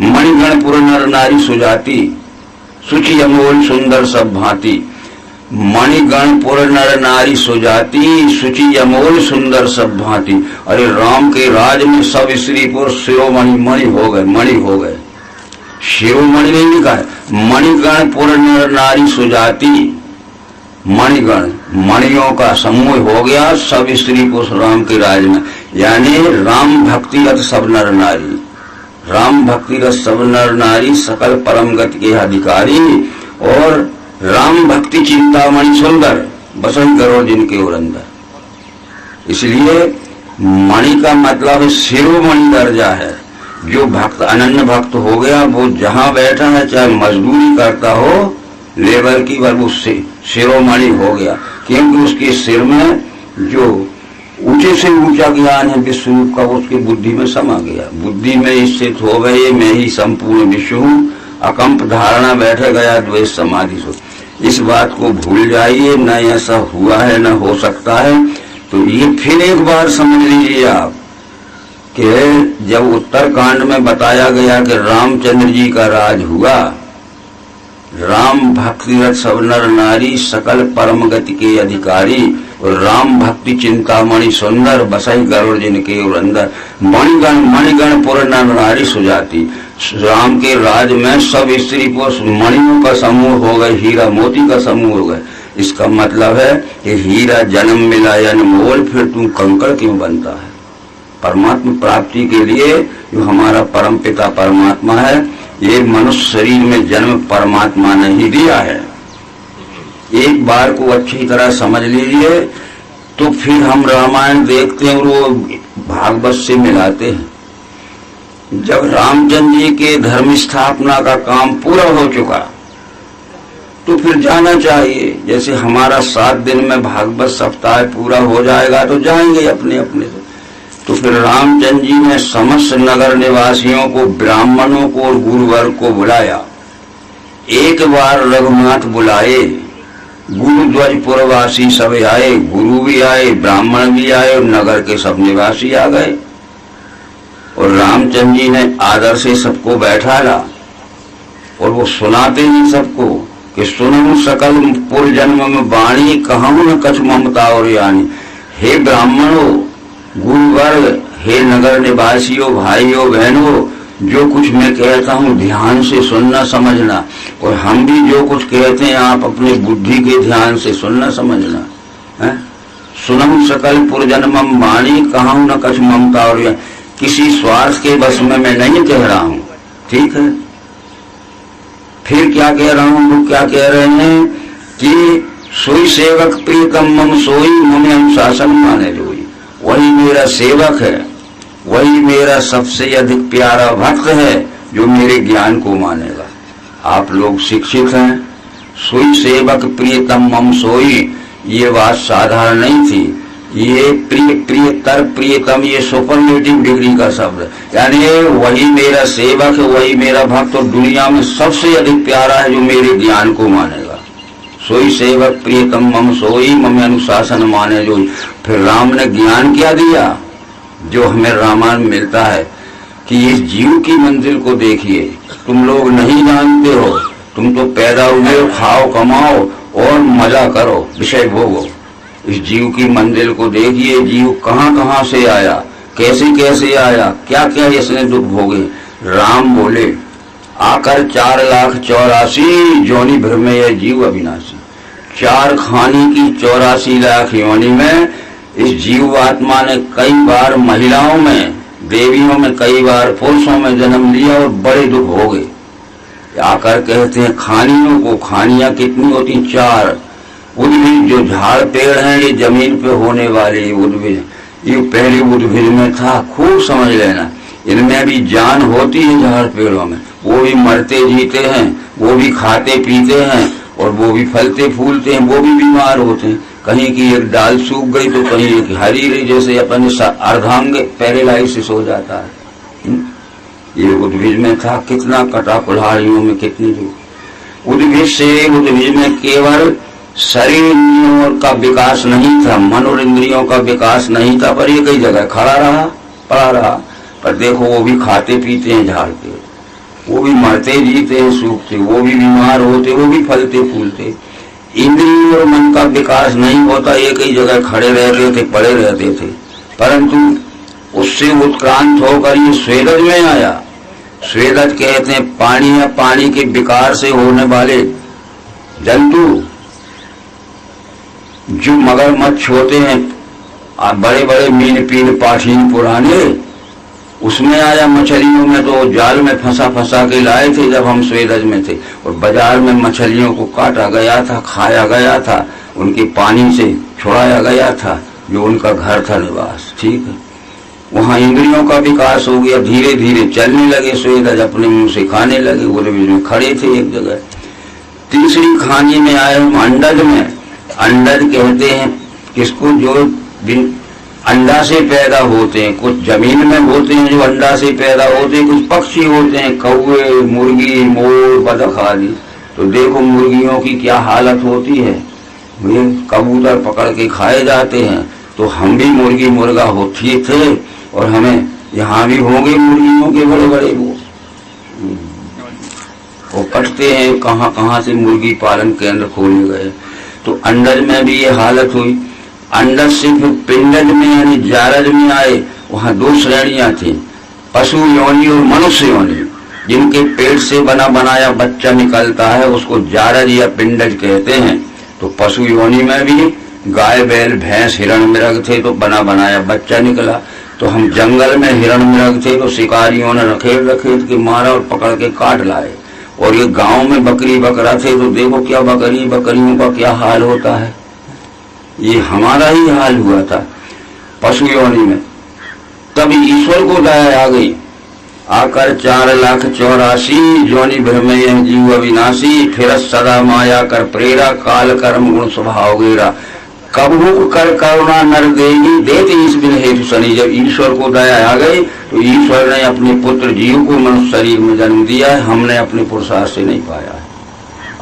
मणिगणपुर नर नारी सुजाति, सुचि अमोल सुंदर सब भांति। मणिगणपुर नर नारी सुजाति, सुचि अमोल सुंदर सब भांति। अरे राम के राज में सब स्त्री पुरुष शिरोमणि मणि हो गए, मणि हो गए। शिरोमणि नहीं लिखा है, मणिगणपुर नर नारी सुजाति, मणिगण मणियों का समूह हो गया सब स्त्री पुरुष राम के राज में। यानी राम भक्ति रत सब नर नारी, राम भक्ति रत सब नर नारी सकल परम गति के अधिकारी, और राम भक्ति चिंतामणि सुंदर बसंत करो जिनके और अंदर। इसलिए मणि का मतलब शिरोमणि दर्जा है। जो भक्त अनन्य भक्त हो गया वो जहां बैठा है, चाहे मजदूरी करता हो लेबर की, वह उससे शिरोमणि हो गया, क्योंकि उसके सिर में जो ऊंचे से ऊंचा ज्ञान है विश्वरूप का, वो उसकी बुद्धि में समा गया। बुद्धि में स्थित हो गए, मैं ही संपूर्ण विश्व हूँ, अकंप धारणा बैठे गया द्वेष समाधि सो। इस बात को भूल जाइए, न ऐसा हुआ है न हो सकता है। तो ये फिर एक बार समझ लीजिए आप कि जब उत्तरकांड में बताया गया कि रामचंद्र जी का राज हुआ, राम भक्ति रत सब नर नारी सकल परम गति के अधिकारी, और राम भक्ति चिंतामणि सुंदर बसई गरुड़ जिनके और अंदर। मणिगण पुर नर नारी सुजाति, राम के राज में सब स्त्री पुरुष मणियों का समूह हो गए, हीरा मोती का समूह हो गए। इसका मतलब है कि हीरा जन्म मिला अनमोल, फिर तू कंकड़ क्यों बनता है। परमात्मा प्राप्ति के लिए जो हमारा परम पिता परमात्मा है, ये मनुष्य शरीर में जन्म परमात्मा ने ही दिया है। एक बार को अच्छी तरह समझ लीजिए, तो फिर हम रामायण देखते हैं और वो भागवत से मिलाते हैं। जब रामचंद्र जी के धर्म स्थापना का काम पूरा हो चुका, तो फिर जाना चाहिए। जैसे हमारा 7 दिन में भागवत सप्ताह पूरा हो जाएगा तो जाएंगे अपने अपने से। तो फिर रामचंद्र जी ने समस्त नगर निवासियों को, ब्राह्मणों को और गुरुवर्ग को बुलाया। एक बार रघुनाथ बुलाए, गुरुध्वजपुरवासी सब आए, गुरु भी आए, ब्राह्मण भी आए और नगर के सब निवासी आ गए। और रामचंद्र जी ने आदर से सबको बैठाला और वो सुनाते हैं सबको कि सुनो सकल पूर्व जन्म में वाणी, कहूं न कछु ममता और यानी। हे ब्राह्मणों, गुरुवर्ग, हे नगर निवासियों, भाइयों बहनों, जो कुछ मैं कहता हूँ ध्यान से सुनना समझना, और हम भी जो कुछ कहते हैं आप अपनी बुद्धि के ध्यान से सुनना समझना है। सुनम सकल पुरजन्मम वाणी, कहूं न कछु ममता और यानी। किसी स्वार्थ के बस में मैं नहीं कह रहा हूँ, ठीक है। फिर क्या कह रहा हूँ, वो क्या कह रहे हैं कि सोई सेवक प्रीतम मम सोई, मम अनुशासन माने जोई। वही मेरा सेवक है, वही मेरा सबसे अधिक प्यारा भक्त है जो मेरे ज्ञान को मानेगा। आप लोग शिक्षित हैं। सोई सेवक प्रियतम मम सोई, ये बात साधारण नहीं थी। ये प्रिय, प्रियतर, प्रियतम, ये सुपरलेटिव डिग्री का शब्द है। यानी वही मेरा सेवक है, वही मेरा भक्त और दुनिया में सबसे अधिक प्यारा है जो मेरे ज्ञान को मानेगा। सोई सेवक प्रियतम मम सोई, मम अनुशासन माने जो। फिर राम ने ज्ञान क्या दिया जो हमें रामायण मिलता है कि इस जीव की मंजिल को देखिए। तुम लोग नहीं जानते हो, तुम तो पैदा हुए हो, खाओ कमाओ और मजा करो, विषय भोगो। इस जीव की मंजिल को देखिए, जीव कहाँ कहाँ से आया, कैसे कैसे आया, क्या क्या इसने दुख भोगे। राम बोले आकर 4,84,000 योनि भर में यह जीव अविनाशी। 4 खानी की 84 लाख योनि में इस जीव आत्मा ने कई बार महिलाओं में, देवियों में, कई बार पुरुषों में जन्म लिया और बड़े दुख भोगे। आकर कहते हैं खानियों को, खानियां कितनी होती? 4। उद्भिद, जो झाड़ पेड़ हैं ये जमीन पे होने वाले उद्भिद, ये पहले उद्भिद में था, खूब समझ लेना। इनमें भी जान होती है झाड़ पेड़ों में, वो भी मरते जीते हैं, वो भी खाते पीते हैं और वो भी फलते फूलते हैं, वो भी बीमार होते हैं। कहीं की एक डाल सूख गई तो कहीं एक हरी रही, जैसे अपन अर्धांग पैरालाइसिस हो जाता है। ये उद्भिद में था, कितना कटा कुल्हाड़ियों में कितनी जो उद्भिद से। उद्भिद में केवल शरीर इंद्रियों का विकास नहीं था, मन और इंद्रियों का विकास नहीं था, पर ये कई जगह खड़ा रहा, पड़ा रहा। पर देखो वो भी खाते पीते हैं झाड़ के, वो भी मरते जीते हैं, सूखते, वो भी बीमार होते, वो भी फलते फूलते। इंद्रियों और मन का विकास नहीं होता, ये कई जगह खड़े रहते थे, पड़े रहते थे। परंतु उससे उत्क्रांत होकर ये स्वेदज में आया। स्वेदज कहते हैं पानी या पानी के विकार से होने वाले जंतु, जो मगरमच्छ होते हैं, बड़े बड़े मीन पीन पाठीन पुराने, उसमें आया। मछलियों में तो जाल में फंसा फंसा के लाए थे जब हम स्वेदज में थे, और बाजार में मछलियों को काटा गया था, खाया गया था, उनके पानी से छुड़ाया गया था, जो उनका घर था, निवास, ठीक है। वहाँ इंद्रियों का विकास हो गया, धीरे धीरे चलने लगे स्वेदज, अपने मुंह से खाने लगे, वो में खड़े थे एक जगह। तीसरी खानी में आए हम अंडज में। अंडज कहते हैं किसको? जो अंडा से पैदा होते हैं। कुछ जमीन में होते हैं जो अंडा से पैदा होते हैं, कुछ पक्षी होते हैं, कौवे, मुर्गी, मोर, बतख आदि। तो देखो मुर्गियों की क्या हालत होती है, वे कबूतर पकड़ के खाए जाते हैं। तो हम भी मुर्गी मुर्गा होती थे और हमें यहाँ भी होंगे मुर्गियों के बड़े बड़े वो कटते हैं, कहाँ कहाँ से मुर्गी पालन केंद्र खोले गए। तो अंडज में भी ये हालत हुई। अंडज से फिर पिंडज में यानी जारज में आए। वहाँ 2 श्रेणियां थी, पशु योनि और मनुष्य योनि। जिनके पेट से बना बनाया बच्चा निकलता है उसको जारज या पिंडज कहते हैं। तो पशु योनि में भी गाय, बैल, भैंस, हिरण, मृग थे तो बना बनाया बच्चा निकला। तो हम जंगल में हिरण मृग थे तो शिकारियों ने रखेल रखेल के मारा और पकड़ के काट लाए। और ये गांव में बकरी बकरा थे तो देखो क्या बकरियों का क्या हाल होता है। ये हमारा ही हाल हुआ था पशु योनि में। तब ईश्वर को दया आ गई, आकर 4,84,000 योनि भर में यह जीव अविनाशी। फिर सदा माया कर प्रेरा, काल कर्म गुण स्वभाव गेरा। कबहू कर करुणा नर देगी देते इस बिन हेतु शनि। जब ईश्वर को दया आ गई तो ईश्वर ने अपने पुत्र जीव को मनुष्य शरीर में जन्म दिया है, हमने अपने पुरुषार्थ से नहीं पाया है।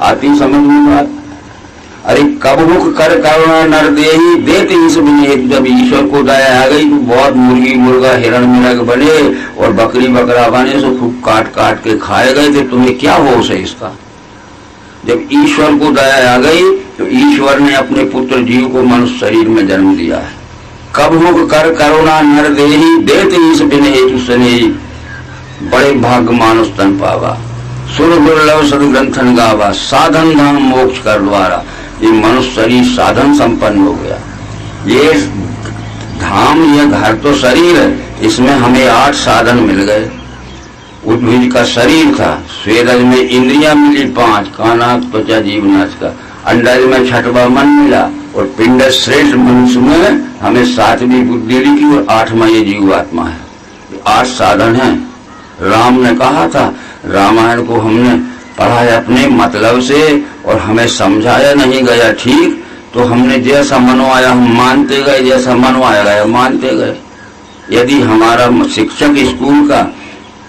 आती समझ में बात? अरे कबहू कर करुणा नर देही देते इस बिन हेतु। जब ईश्वर को दया आ गई तो बहुत मुर्गी मुर्गा हिरण मिरग बने और बकरी बकरा बने, सो खूब काट काट के खाए गए थे। तुम्हें क्या होश है इसका? जब ईश्वर को दया आ गई तो ईश्वर ने अपने पुत्र जीव को मनुष्य शरीर में जन्म दिया है। कबहू कर करुणा नर देही देते इस बिन हेतु शनि। बड़े भाग्य मानुष तन पावा सुर दुर्लभ सदग्रंथन गावा। साधन धाम मोक्ष कर द्वारा। ये मनुष्य शरीर साधन संपन्न हो गया। ये धाम ये घर तो शरीर है, इसमें हमें 8 साधन मिल गए। उद्भिज का शरीर था, स्वेदज में इंद्रियां मिली 5, कानाक त्वचा जीव नासिका। अंडज में 6वां मन मिला और पिंड श्रेष्ठ मनुष्य में हमें 7वीं बुद्धि लिखी और 8वां ये जीवात्मा है। 8 साधन हैं। राम ने कहा था, रामायण को हमने पढ़ा है अपने मतलब से और हमें समझाया नहीं गया ठीक, तो हमने जैसा मनवाया हम मानते गए, जैसा मनवाया गया मानते गए। यदि हमारा शिक्षक स्कूल का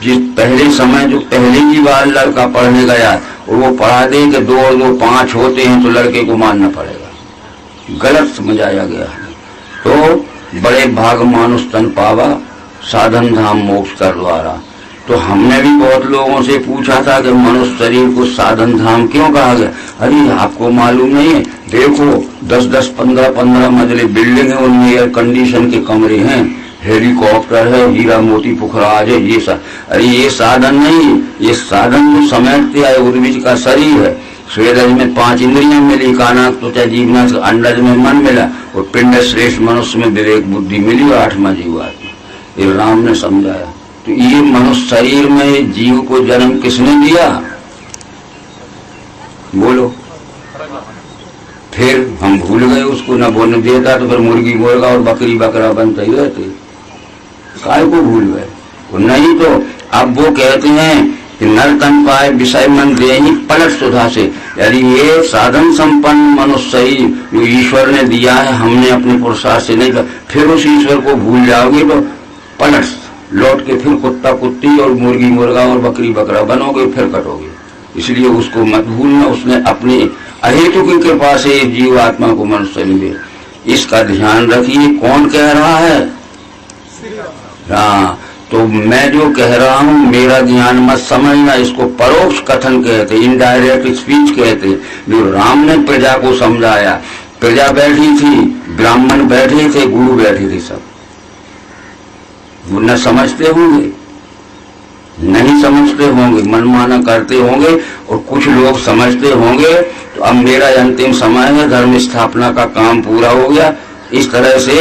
जिस पहले समय जो पहले ही बार लड़का पढ़ने गया और वो पढ़ा दे कि 2 और 2 5 होते हैं, तो लड़के को मानना पड़ेगा। गलत समझाया गया। तो बड़े भाग मानुष तन पावा साधन धाम मोक्ष कर द्वारा। तो हमने भी बहुत लोगों से पूछा था कि मनुष्य शरीर को साधन धाम क्यों कहा गया। अरे आपको मालूम नहीं है? देखो 10-10, 15-15 मंजिले बिल्डिंग है, उनमें एयर कंडीशन के कमरे हैं, हेलीकॉप्टर है, हीरा मोती पुखराज है, ये सब। अरे ये साधन नहीं, ये साधन जो समेटते आए उद्भिज का शरीर है। स्वेदज में 5 इंद्रियां मिली, कानाक त्वचा जीव नासिका। अंडज में मन मिला और पिंड श्रेष्ठ मनुष्य में विवेक बुद्धि मिली और 8वां जीवात्मा। ये राम ने समझाया। तो ये मनुष्य शरीर में जीव को जन्म किसने दिया? बोलो। फिर हम भूल गए उसको, न बोलने देता तो फिर मुर्गी मुर्गा और बकरी बकरा बनते ही रहते। काय को भूल गए? नहीं तो अब वो कहते हैं कि नर तन पाए विषय मन देहि पलट सुधा से। यदि ये साधन संपन्न मनुष्य शरीर जो ईश्वर ने दिया है, हमने अपने पुरुषार्थ से नहीं, फिर उस ईश्वर को भूल जाओगे तो पलट लौट के फिर कुत्ता कुत्ती और मुर्गी मुर्गा और बकरी बकरा बनोगे, फिर कटोगे। इसलिए उसको मत भूलना। उसने अपनी अहेतु की कृपा से जीवात्मा को मनुष्य मिले, इसका ध्यान रखिए। कौन कह रहा है? हाँ, तो मैं जो कह रहा हूँ मेरा ज्ञान मत समझना, इसको परोक्ष कथन कहते, इनडायरेक्ट स्पीच कहते। जो राम ने प्रजा को समझाया, प्रजा बैठी थी, ब्राह्मण बैठे थे, गुरु बैठे थे, सब न समझते होंगे, नहीं समझते होंगे, मनमाना करते होंगे और कुछ लोग समझते होंगे। तो अब मेरा अंतिम समय है, धर्म स्थापना का काम पूरा हो गया। इस तरह से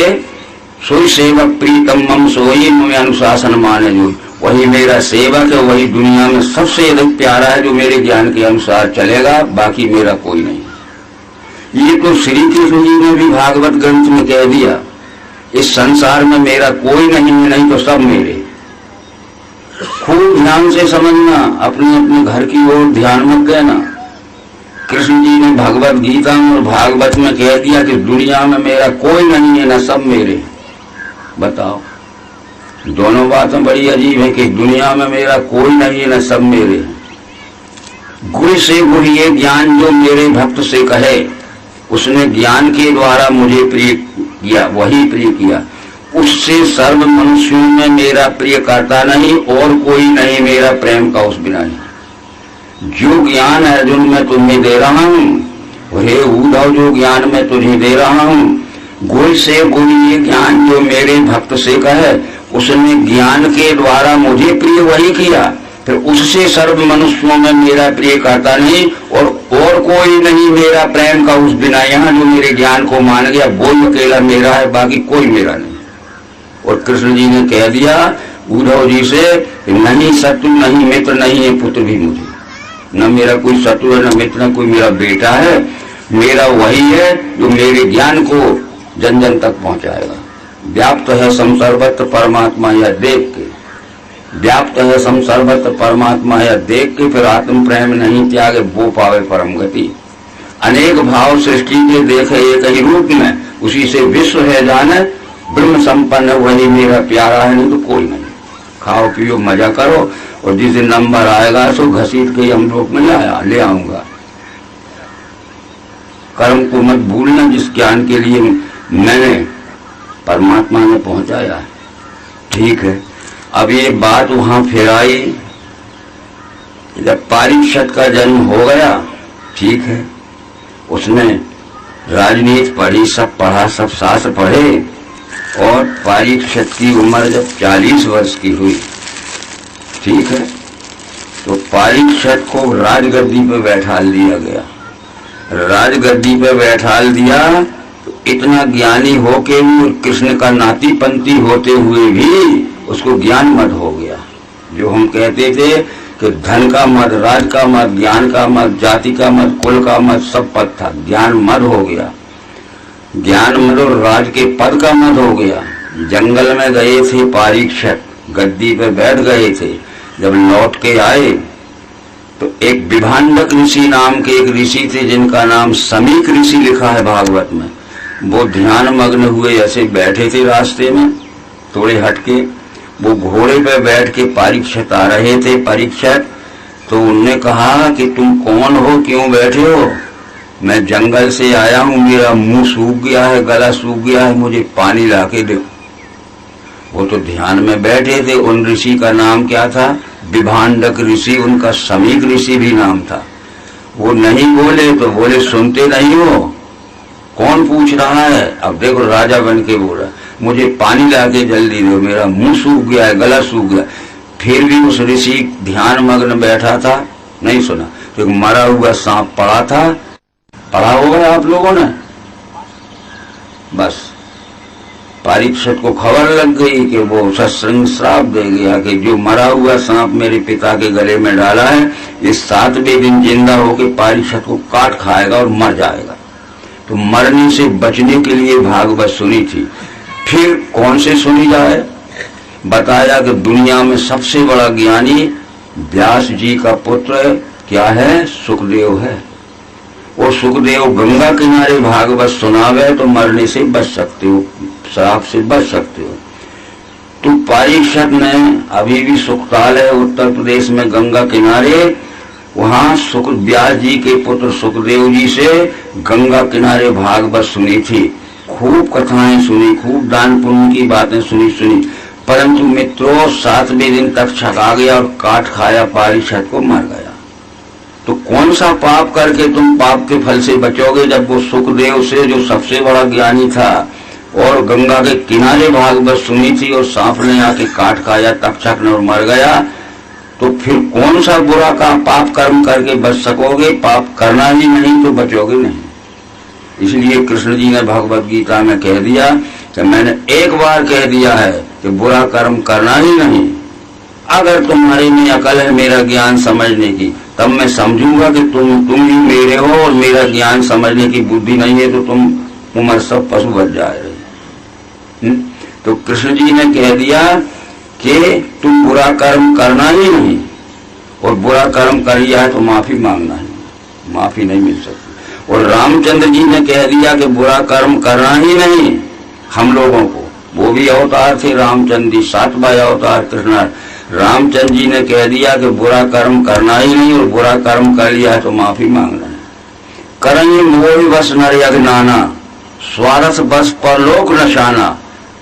सोई सेवक प्रीतम मम सोई में अनुशासन माने जो, वही मेरा सेवक है, वही दुनिया में सबसे अधिक प्यारा है जो मेरे ज्ञान के अनुसार चलेगा, बाकी मेरा कोई नहीं। ये तो श्री कृष्ण जी ने भी भागवत ग्रंथ में कह दिया, इस संसार में मेरा कोई नहीं है, नहीं तो सब मेरे। खूब ध्यान से समझना, अपने अपने घर की ओर ध्यान मत देना। कृष्ण जी ने भगवत गीता और भागवत में कह दिया कि दुनिया में मेरा कोई नहीं है, ना सब मेरे। बताओ, दोनों बातें बड़ी अजीब है कि दुनिया में मेरा कोई नहीं है, ना सब मेरे। गुरु से गुरु ये ज्ञान जो मेरे भक्त से कहे, उसने ज्ञान के द्वारा मुझे प्रिय किया, वही प्रिय किया। उससे सर्व मनुष्यों में मेरा प्रिय करता नहीं और कोई नहीं मेरा प्रेम का उस बिना नहीं। जो ज्ञान अर्जुन मैं तुम्हें दे रहा हूँ, हे उद्धव जो ज्ञान मैं तुझे दे रहा हूँ, गुरु से गुरु ये ज्ञान जो मेरे भक्त से कहे, उसने ज्ञान के द्वारा मुझे प्रिय वही किया। फिर उससे सर्व मनुष्यों में मेरा प्रिय करता नहीं और कोई नहीं मेरा प्रेम का उस बिना। यहाँ जो मेरे ज्ञान को मान गया वो अकेला मेरा है, बाकी कोई मेरा नहीं। और कृष्ण जी ने कह दिया उद्धव जी से, नहीं शत्रु नहीं मित्र नहीं है पुत्र भी मुझे, न मेरा कोई शत्रु है, न मित्र, न कोई मेरा बेटा है। मेरा वही है जो मेरे ज्ञान को जन जन तक पहुंचाएगा। व्याप्त है संसर्वत्र परमात्मा यह देख के, व्याप्त है संसर्वत्र परमात्मा यह देख के, फिर आत्म प्रेम नहीं त्यागे वो पावे परम गति। अनेक भाव सृष्टि के देखे एक ही रूप में, उसी से विश्व है जाने, ब्रह्म संपन्न वही मेरा प्यारा है, नहीं तो कोई नहीं। खाओ पियो मजा करो, और जिस दिन नंबर आएगा सो घसीट के हम लोग में ले आऊंगा। कर्म को मत भूलना, जिस ज्ञान के लिए मैंने परमात्मा ने पहुंचाया है। ठीक है, अब ये बात वहां फिर आई जब परीक्षित का जन्म हो गया। ठीक है, उसने राजनीति पढ़ी, सब पढ़ा, सब शास्त्र पढ़े, और परीक्षित की उम्र जब 40 वर्ष की हुई, ठीक है, तो परीक्षित को राजगद्दी पे बैठाल दिया गया। राजगद्दी पे बैठाल दिया तो इतना ज्ञानी होके भी और कृष्ण का नाती पंथी होते हुए भी उसको ज्ञान मद हो गया। जो हम कहते थे कि धन का मद, राज का मद, ज्ञान का मद, जाति का मद, कुल का मद, सब पद था, ज्ञान मद हो गया। ज्ञान मद और राज के पद का मद हो गया। जंगल में गए थे परीक्षित, गद्दी पे बैठ गए थे। जब लौट के आए तो एक विभांडक ऋषि नाम के एक ऋषि थे, जिनका नाम समीक ऋषि लिखा है भागवत में। वो ध्यान मग्न हुए ऐसे बैठे थे रास्ते में, थोड़े हटके। वो घोड़े पे बैठ के परीक्षित आ रहे थे। परीक्षित तो उनने कहा कि तुम कौन हो, क्यों बैठे हो? मैं जंगल से आया हूं, मेरा मुंह सूख गया है, गला सूख गया है, मुझे पानी लाके दो। वो तो ध्यान में बैठे थे। उन ऋषि का नाम क्या था? विभांडक ऋषि, उनका समीक ऋषि भी नाम था। वो नहीं बोले तो बोले सुनते नहीं हो, कौन पूछ रहा है? अब देखो राजा बन के बोला मुझे पानी लाके जल्दी दो, मेरा मुंह सूख गया है, गला सूख गया। फिर भी उस ऋषि ध्यान मग्न बैठा था, नहीं सुना। तो एक मरा हुआ सांप पड़ा था, पढ़ा होगा आप लोगों ने। बस परीक्षित को खबर लग गई कि वो सत्संग श्राप दे गया कि जो मरा हुआ सांप मेरे पिता के गले में डाला है, इस 7वें दिन जिंदा होकर परीक्षित को काट खाएगा और मर जाएगा। तो मरने से बचने के लिए भागवत सुनी थी। फिर कौन से सुनी जाए? बताया कि दुनिया में सबसे बड़ा ज्ञानी व्यास जी का पुत्र क्या है? सुखदेव है। और सुखदेव गंगा किनारे भागवत सुनावे तो मरने से बच सकते हो, श्राप से बच सकते हो। तो परीक्षित ने अभी भी सुखताल है उत्तर प्रदेश में गंगा किनारे, वहां सुख व्यास जी के पुत्र सुखदेव जी से गंगा किनारे भागवत सुनी थी। खूब कथाएं सुनी, खूब दान पुण्य की बातें सुनी। परंतु मित्रों 7वें दिन तक छका गया और काट खाया, परीक्षित को मर गया। तो कौन सा पाप करके तुम पाप के फल से बचोगे? जब वो सुखदेव से जो सबसे बड़ा ज्ञानी था और गंगा के किनारे भागवत सुनी थी और सांप ने आके काट खाया, तक्षक ने और मर गया, तो फिर कौन सा बुरा का पाप कर्म करके बच सकोगे? पाप करना ही नहीं तो बचोगे नहीं। इसलिए कृष्ण जी ने भगवत गीता में कह दिया कि मैंने एक बार कह दिया है कि बुरा कर्म करना ही नहीं। अगर तुम्हारे में अकल है मेरा ज्ञान समझने की, तब मैं समझूंगा कि तुम ही मेरे हो, और मेरा ज्ञान समझने की बुद्धि नहीं है तो तुम उम्र सब पशु बच जा रहे। तो कृष्ण जी ने कह दिया कि तुम बुरा कर्म करना ही नहीं, और बुरा कर्म कर लिया है तो माफी मांगना है, माफी नहीं मिल सकती। और रामचंद्र जी ने कह दिया कि बुरा कर्म करना ही नहीं हम लोगों को। वो भी अवतार थे रामचंद्र जी, 7वां अवतार कृष्ण। रामचंद्र जी ने कह दिया कि बुरा कर्म करना ही नहीं, और बुरा कर्म कर लिया है तो माफी मांगना है। करनी मोह बस नर अज्ञाना, स्वार्थ बस परलोक नशाना,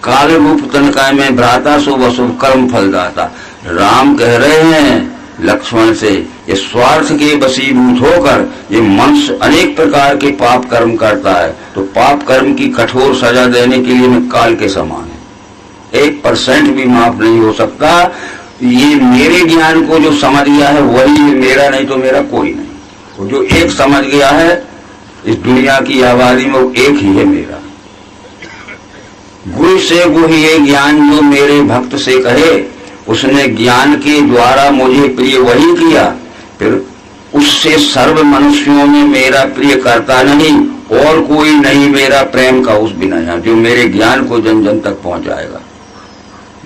काल रूप तनकाय में भ्राता सो वसुभ कर्म फलदाता। राम कह रहे हैं लक्ष्मण से, ये स्वार्थ के वशीभूत होकर ये मनुष्य अनेक प्रकार के पाप कर्म करता है, तो पाप कर्म की कठोर सजा देने के लिए मैं काल के समान है, 1% भी माफ नहीं हो सकता। ये मेरे ज्ञान को जो समझ गया है वही है मेरा, नहीं तो मेरा कोई नहीं। और जो एक समझ गया है इस दुनिया की आबादी में, वो एक ही है मेरा। गुरु से गुह ये ज्ञान जो मेरे भक्त से कहे, उसने ज्ञान के द्वारा मुझे प्रिय वही किया, फिर उससे सर्व मनुष्यों में मेरा प्रिय करता नहीं, और कोई नहीं मेरा प्रेम का उस बिना, जो मेरे ज्ञान को जन जन तक पहुंचाएगा।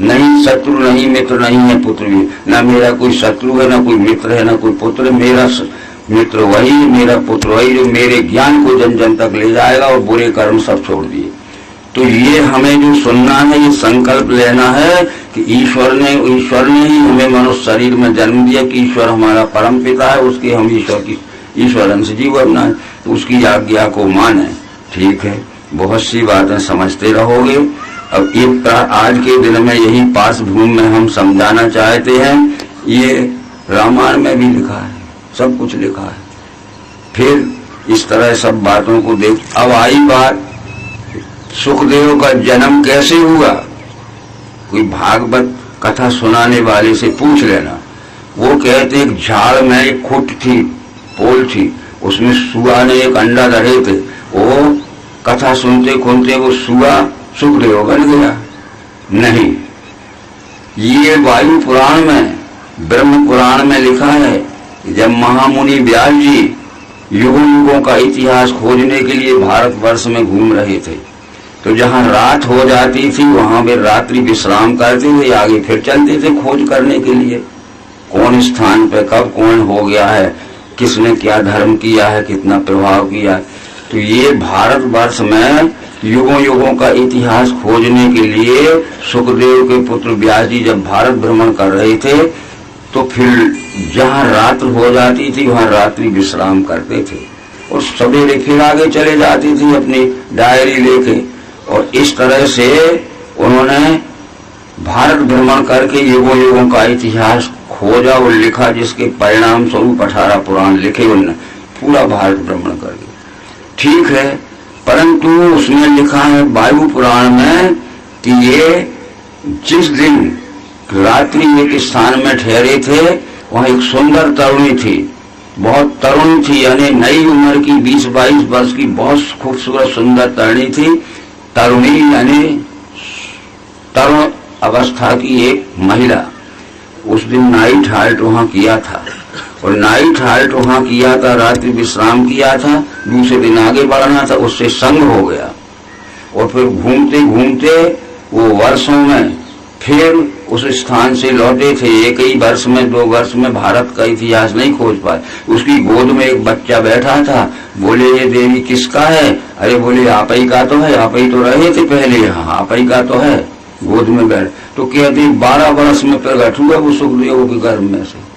नहीं शत्रु नहीं मित्र नहीं है पुत्र भी, ना मेरा कोई शत्रु है, ना कोई मित्र है, ना कोई पुत्र। मेरा मित्र वही, मेरा पुत्र वही जो मेरे ज्ञान को जन जन तक ले जाएगा और बुरे कर्म सब छोड़ दिए। तो ये हमें जो सुनना है, ये संकल्प लेना है कि ईश्वर ने ही हमें मनुष्य शरीर में जन्म दिया, कि ईश्वर हमारा परम पिता है, उसके हम ईश्वर अंश जीव बनाए, तो उसकी आज्ञा को माने। ठीक है, बहुत सी बातें समझते रहोगे। अब एक आज के दिन में यही पार्श्वभूमि में हम समझाना चाहते हैं। ये रामायण में भी लिखा है, सब कुछ लिखा है। फिर इस तरह सब बातों को देख। अब आई बात, सुखदेव का जन्म कैसे हुआ? कोई भागवत कथा सुनाने वाले से पूछ लेना। वो कहते एक झाड़ में एक खुट थी, पोल थी, उसमें सुआ ने एक अंडा धरे थे। वो कथा सुनते सुनते वो सुआ सुखदेव बन गया। नहीं, ये वायु पुराण में, ब्रह्म पुराण में लिखा है, जब महामुनि व्यास जी युगों युगों का इतिहास खोजने के लिए भारतवर्ष में घूम रहे थे, तो जहाँ रात हो जाती थी वहां वे रात्रि विश्राम करते थे, आगे फिर चलते थे खोज करने के लिए। कौन स्थान पे कब कौन हो गया है, किसने क्या धर्म किया है, कितना प्रभाव किया है। तो ये भारतवर्ष में युगों युगों का इतिहास खोजने के लिए सुखदेव के पुत्र व्यास जी जब भारत भ्रमण कर रहे थे, तो फिर जहाँ रात्र हो जाती थी वहाँ रात्रि विश्राम करते थे और सवेरे फिर आगे चले जाती थी अपनी डायरी लेके। और इस तरह से उन्होंने भारत भ्रमण करके युगों युगों का इतिहास खोजा और लिखा, जिसके परिणाम स्वरूप 18 पुराण लिखे उन्होंने, पूरा भारत भ्रमण करके। ठीक है, परंतु उसमें लिखा है वायु पुराण में कि ये जिस दिन रात्रि एक स्थान में ठहरे थे, वहां एक सुंदर तरुणी थी, बहुत तरुण थी, यानी नई उम्र की 20-22 वर्ष की बहुत खूबसूरत सुंदर तरुणी थी। तरुणी यानी तरुण अवस्था की एक महिला। उस दिन नाइट हाल्ट वहां किया था, और नाइट हाल्ट वहां किया था, रात्रि विश्राम किया था, दूसरे दिन आगे बढ़ना था। उससे संग हो गया और फिर घूमते घूमते वो वर्षों में फिर उस स्थान से लौटे थे। एक ही वर्ष में 2 वर्ष में भारत का इतिहास नहीं खोज पाए। उसकी गोद में एक बच्चा बैठा था। बोले ये देवी किसका है? अरे बोले आप ही का तो है, आप ही तो रहे थे पहले यहाँ, आप ही का तो है, गोद में बैठ। तो कहते 12 वर्ष में प्रकट हुआ वो सुखदेव के गर्भ में से।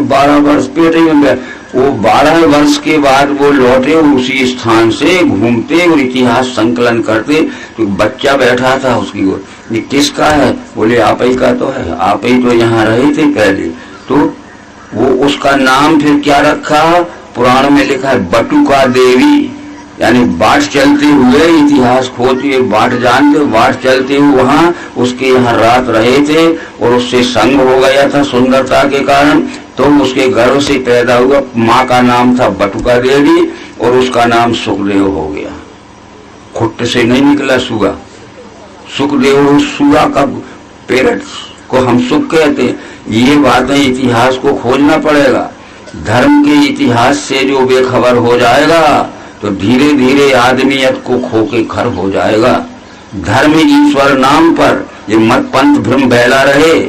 12 वर्ष पेट में बैठ, वो 12 वर्ष के बाद वो लौटे उसी स्थान से घूमते और इतिहास संकलन करते। तो बच्चा बैठा था उसकी ओर, ये किसका है? बोले आप ही का तो है, आप ही तो यहाँ रहे थे पहले। तो वो उसका नाम फिर क्या रखा? पुराण में लिखा है बटुका देवी, यानी बाट चलते हुए इतिहास खोजते, बाट जानते, बाट चलते हुए वहां उसके यहाँ रात रहे थे और उससे संग हो गया था सुंदरता के कारण। तो उसके गर्भ से पैदा हुआ, माँ का नाम था बटुका देवी और उसका नाम सुखदेव हो गया। खुट्ट से नहीं निकला सुगा, सुखदेव सुगा का पेरेंट्स को हम सुख कहते हैं। ये बातें इतिहास को खोजना पड़ेगा। धर्म के इतिहास से जो बेखबर हो जाएगा तो धीरे धीरे आदमियत को खो के खर हो जाएगा। धर्म ईश्वर नाम पर ये मत पंथ भ्रम फैला रहे,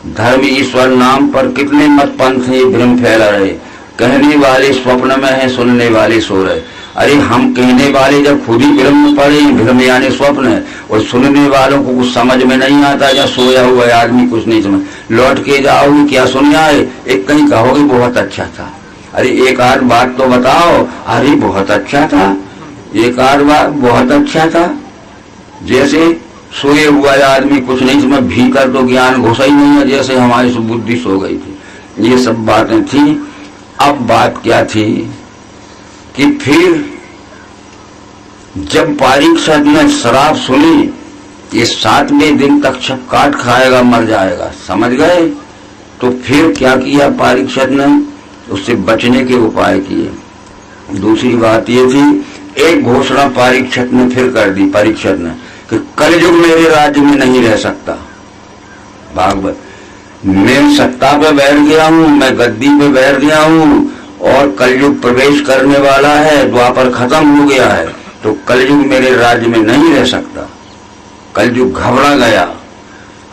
धर्म ईश्वर नाम पर कितने मत पंथ ये भ्रम फैला रहे। कहने वाले स्वप्न में है, सुनने वाले सो रहे। अरे हम कहने वाले जब खुद ही भ्रम में पड़े, भ्रम यानी स्वप्न है, और सुनने वालों को कुछ समझ में नहीं आता, या सोया हुआ आदमी कुछ नहीं समझ, लौट के जाओगे क्या सुन आए, एक कहीं कहोगे बहुत अच्छा था। अरे एक आध बात तो बताओ, अरे बहुत अच्छा था, एक आध बात बहुत अच्छा था। जैसे सोए हुआ आदमी कुछ नहीं समझ, भीतर तो ज्ञान घुसा ही नहीं है, जैसे हमारी बुद्धि सो गई थी। ये सब बातें थी। अब बात क्या थी कि फिर जब परीक्षित ने शराब सुनी, ये 7वें दिन तक सब काट खाएगा, मर जाएगा, समझ गए। तो फिर क्या किया परीक्षित ने? उससे बचने के उपाय किए। दूसरी बात ये थी, एक घोषणा परीक्षित ने फिर कर दी, परीक्षित ने, कि कलयुग मेरे राज्य में नहीं रह सकता। भागवत, मैं सत्ता पे बैठ गया हूँ, मैं गद्दी पे बैठ गया हूँ और कलयुग प्रवेश करने वाला है, द्वापर खत्म हो गया है, तो कलयुग मेरे राज्य में नहीं रह सकता। कलयुग घबरा गया,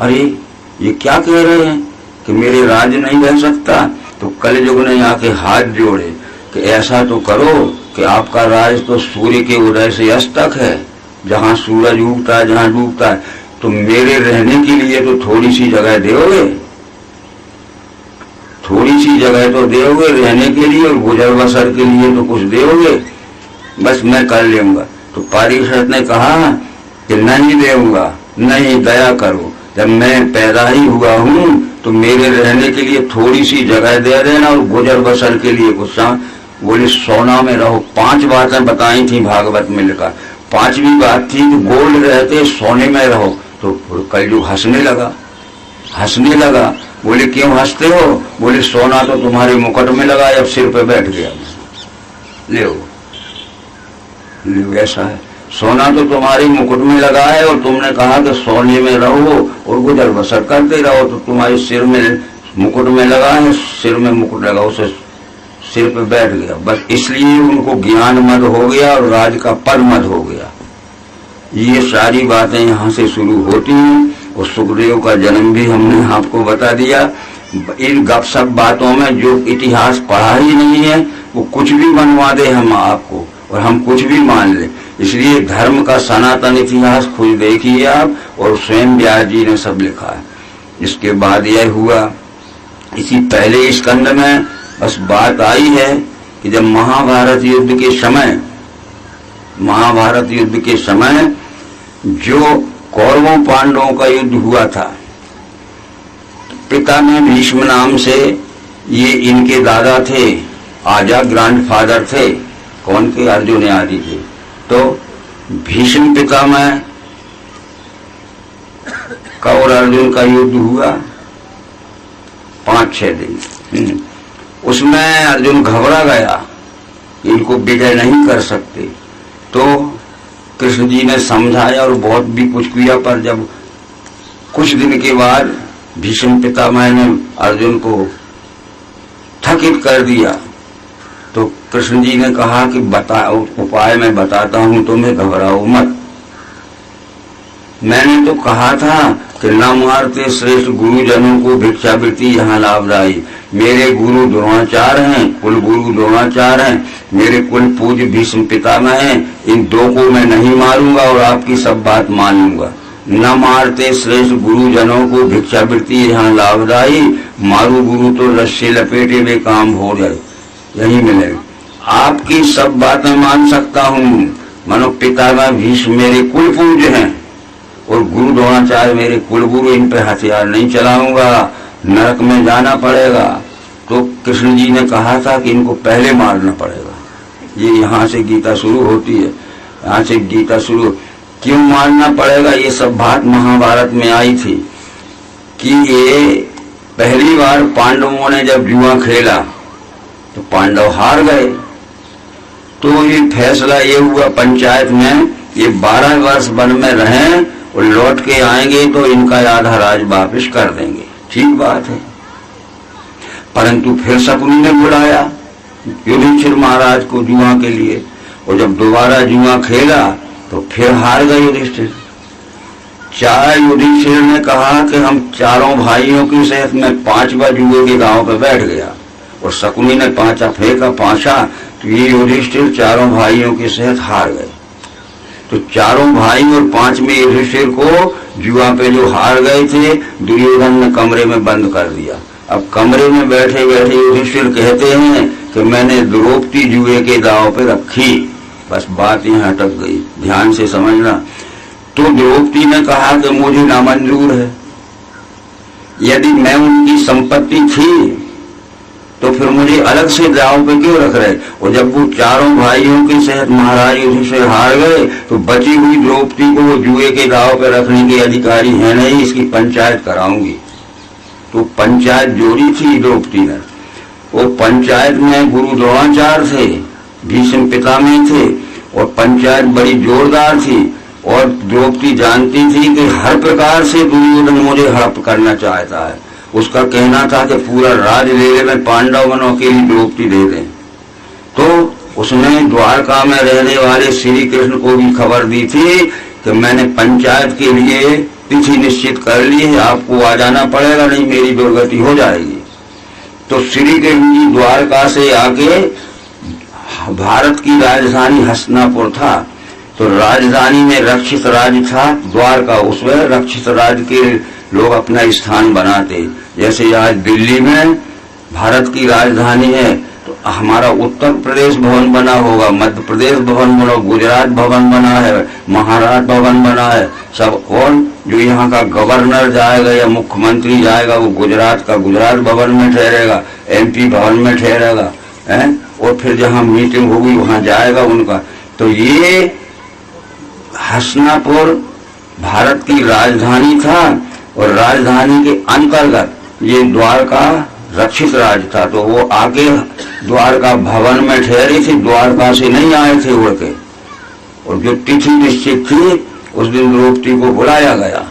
अरे ये क्या कह रहे हैं कि मेरे राज्य नहीं रह सकता। तो कलयुग ने आके हाथ जोड़े कि ऐसा तो करो कि आपका राज तो सूर्य के उदय से अस्त तक है, जहां सूरज उगता है, जहां डूबता है, तो मेरे रहने के लिए तो थोड़ी सी जगह दोगे, थोड़ी सी जगह तो दोगे रहने के लिए, और गुजर बसर के लिए तो कुछ दोगे, बस मैं कर लूंगा। तो पारिषद ने कहा कि नहीं दूंगा, नहीं, दया करो, जब मैं पैदा ही हुआ हूं तो मेरे रहने के लिए थोड़ी सी जगह दे देना, और गुजर बसर के लिए कुछ। बोले सोना में रहो। 5 बातें बताई थी भागवत में लिखा। 5वीं बात थी कि गोल्ड रहते सोने में रहो। तो कलयुग हंसने लगा। बोले क्यों हंसते हो? बोले सोना तो तुम्हारे मुकुट में लगा, अब सिर पे बैठ गया। ले ऐसा है, सोना तो तुम्हारे मुकुट में लगा है, और तुमने कहा कि सोने में रहो और गुजर बसर करते रहो, तो तुम्हारे सिर में मुकुट में लगा है, सिर में मुकुट लगा, उसे सिर पे बैठ गया। बस इसलिए उनको ज्ञान मद हो गया और राज का पद मद हो गया। ये सारी बातें यहाँ से शुरू होती हैं, और सुखदेव का जन्म भी हमने आपको बता दिया। इन गपशप बातों में जो इतिहास पढ़ा ही नहीं है, वो कुछ भी बनवा दे हम आपको, और हम कुछ भी मान ले। इसलिए धर्म का सनातन इतिहास खुद देखिए आप, और स्वयं व्यास जी ने सब लिखा है। इसके बाद यह हुआ, इसी पहले स्कंद में बस बात आई है कि जब महाभारत युद्ध के समय जो कौरवों पांडवों का युद्ध हुआ था, पिता में भीष्म नाम से, ये इनके दादा थे, आजा ग्रैंडफादर थे, कौन के? अर्जुन आदि थे। तो भीष्म पिता में कौर अर्जुन का युद्ध हुआ 5-6 दिन। उसमें अर्जुन घबरा गया, इनको विजय नहीं कर सकते। तो कृष्ण जी ने समझाया और बहुत भी कुछ किया, पर जब कुछ दिन के बाद भीष्म पितामह ने अर्जुन को थकित कर दिया, तो कृष्ण जी ने कहा कि उपाय मैं बताता हूं तुम्हें, घबराओ मत। मैंने तो कहा था कि न मारते श्रेष्ठ गुरुजनों को भिक्षावृत्ति यहाँ लाभदायी। मेरे गुरु द्रोणाचार्य हैं, कुल गुरु द्रोणाचार्य हैं, मेरे कुल पूज्य भीष्म पितामह हैं, इन 2 को मैं नहीं मारूंगा और आपकी सब बात मान लूंगा। न मारते श्रेष्ठ गुरुजनों को भिक्षावृत्ति यहाँ लाभदायी, मारू गुरु तो रस्से लपेटे वे काम हो जाए, यही मिलेगा। आपकी सब बातें मान सकता हूँ, मानो पितामह भीष्म मेरे कुल पूज्य हैं, और गुरु द्रोणाचार्य मेरे कुलगुरु, इन पे हथियार नहीं चलाऊंगा, नरक में जाना पड़ेगा। तो कृष्ण जी ने कहा था कि इनको पहले मारना पड़ेगा। ये यहाँ से गीता शुरू होती है, यहाँ से गीता शुरू। क्यों मारना पड़ेगा? ये सब बात महाभारत में आई थी कि ये पहली बार पांडवों ने जब जुआ खेला तो पांडव हार गए। तो ये फैसला ये हुआ पंचायत में, ये 12 वर्ष वन में रहें और लौट के आएंगे तो इनका आधा राज वापिस कर देंगे। ठीक बात है। परंतु फिर शकुनी ने बुलाया युधिष्ठिर महाराज को जुआ के लिए, और जब दोबारा जुआ खेला तो फिर हार गए युधिष्ठिर। युधिष्ठिर ने कहा कि हम चारों भाइयों की सेहत में 5वां जुए के गांव पे बैठ गया, और शकुनी ने 5 फेंका, 5, तो ये युधिष्ठिर चारों भाइयों की सेहत हार गए। तो चारों भाई और 5वें युधिष्ठिर को जुआ पे जो हार गए थे, दुर्योधन ने कमरे में बंद कर दिया। अब कमरे में बैठे बैठे युधिष्ठिर कहते हैं कि मैंने द्रौपदी जुए के दांव पे रखी। बस बात यहाँ अटक गई, ध्यान से समझना। तो द्रौपदी ने कहा कि मुझे नामंजूर है, यदि मैं उनकी संपत्ति थी तो फिर मुझे अलग से दांव पे क्यों रख रहे? और जब वो चारों भाइयों की सेहत महाराज युधिष्ठिर हार गए तो बची हुई द्रौपदी को वो जुए के दांव पे रखने के अधिकारी है नहीं, इसकी पंचायत कराऊंगी। तो पंचायत जोड़ी थी द्रौपदी ने। वो पंचायत में गुरु द्रोणाचार्य थे, भीष्म पितामह थे, और पंचायत बड़ी जोरदार थी। और द्रौपदी जानती थी कि हर प्रकार से दुर्योधन मुझे हड़प करना चाहता है। उसका कहना था कि पूरा राज ले ले, मैं पांडवों के लिए द्रौपदी दे दें। तो उसने द्वारका में रहने वाले श्री कृष्ण को भी खबर दी थी कि मैंने पंचायत के लिए तिथि निश्चित कर ली है, आपको आ जाना पड़ेगा, नहीं मेरी दुर्गति हो जाएगी। तो श्री कृष्ण जी द्वारका से आके, भारत की राजधानी हस्तिनापुर था, तो राजधानी में रक्षित राज था द्वारका, उसमें रक्षित राज के लोग अपना स्थान बनाते। जैसे आज दिल्ली में भारत की राजधानी है, तो हमारा उत्तर प्रदेश भवन बना होगा, मध्य प्रदेश भवन बना, गुजरात भवन बना है, महाराष्ट्र भवन बना है, सब। और जो यहाँ का गवर्नर जाएगा या मुख्यमंत्री जाएगा, वो गुजरात का गुजरात भवन में ठहरेगा, MP भवन में ठहरेगा, है। और फिर जहाँ मीटिंग होगी वहां जाएगा उनका। तो ये हसनापुर भारत की राजधानी था, और राजधानी के अंतर्गत ये द्वारका रक्षित राज था। तो वो आगे द्वारका भवन में ठहरे थे, द्वारका से नहीं आए थे उड़ के। और जो तिथि निश्चित थी उस दिन द्रौपदी को बुलाया गया।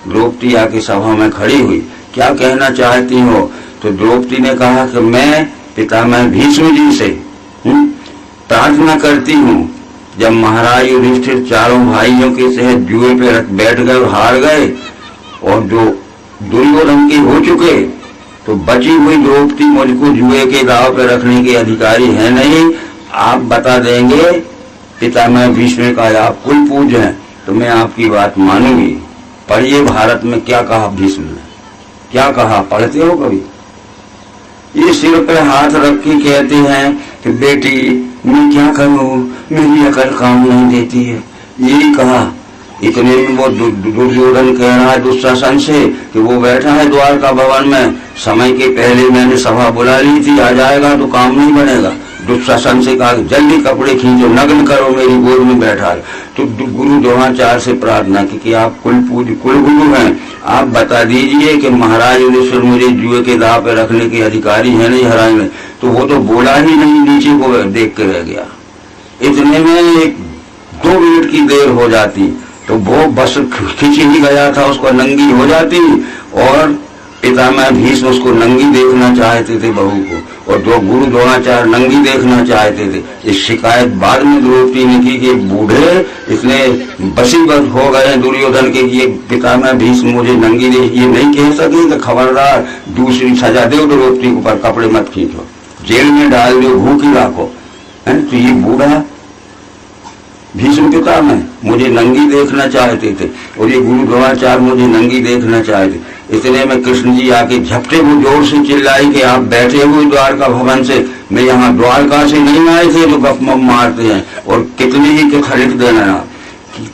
द्रौपदी आके सभा में खड़ी हुई, क्या कहना चाहती हो? तो द्रौपदी ने कहा कि मैं पितामह भीष्म जी से प्रार्थना करती हूँ, जब महाराज युधिष्ठिर चारों भाइयों के सहित जुए पे बैठ गए और हार गए, और जो दुर्योधन के हो चुके, तो बची हुई द्रौपदी मुझको जुए के दाव पे रखने के अधिकारी है नहीं। आप बता देंगे पितामह भीष्म का आप कुल पूज्य हैं, तो मैं आपकी बात मानूंगी। पढ़िए भारत में क्या कहा भीष्म ने, क्या कहा, पढ़ते हो कभी? ये सिर पर हाथ रख के कहते हैं कि बेटी मैं क्या करूं, मेरी अकल काम नहीं देती है, यही कहा। इतने में वो दुर्योधन कह रहा है दुशासन से कि वो बैठा है द्वारका भवन में, समय के पहले मैंने सभा बुला ली थी, आ जाएगा तो काम नहीं बनेगा। दुशासन से कहा जल्दी कपड़े खींचो, नग्न करो, मेरी गोद में बैठा है। तो गुरु द्रोणाचार्य से प्रार्थना की कि आप कुल पूज्य कुल गुरु हैं, आप बता दीजिए कि महाराज युधिष्ठिर मुझे जुए के दाव पे रखने के अधिकारी है नहीं, हराएंगे। तो वो तो बोला ही नहीं, नीचे को देख के रह गया। इतने में 1-2 मिनट की देर हो जाती तो वो बस खींच ही गया था, उसको नंगी हो जाती, और पितामह भीष्म उसको नंगी देखना चाहते थे बहू को, और दो गुरु द्रोणाचार्य नंगी देखना चाहते थे। इस शिकायत बाद में द्रौपदी ने की कि बूढ़े इतने बसीबस हो गए दुर्योधन के, ये पितामह भीष्म मुझे नंगी देख, ये नहीं कह सके तो खबरदार दूसरी सजा दो द्रौपदी के ऊपर, कपड़े मत खींचो, जेल में डाल दो, भूखी रखो। तो ये बूढ़ा भीष्म पितामह मुझे नंगी देखना चाहते थे, और ये गुरु द्रोणाचार्य मुझे नंगी देखना चाहते। इतने में कृष्ण जी आके झपटे वो जोर से चिल्लाई कि आप बैठे हुए द्वारका भवन से, मैं यहाँ द्वारका से नहीं आए थे जो गप मारते हैं, और कितने ही के खरीद देना।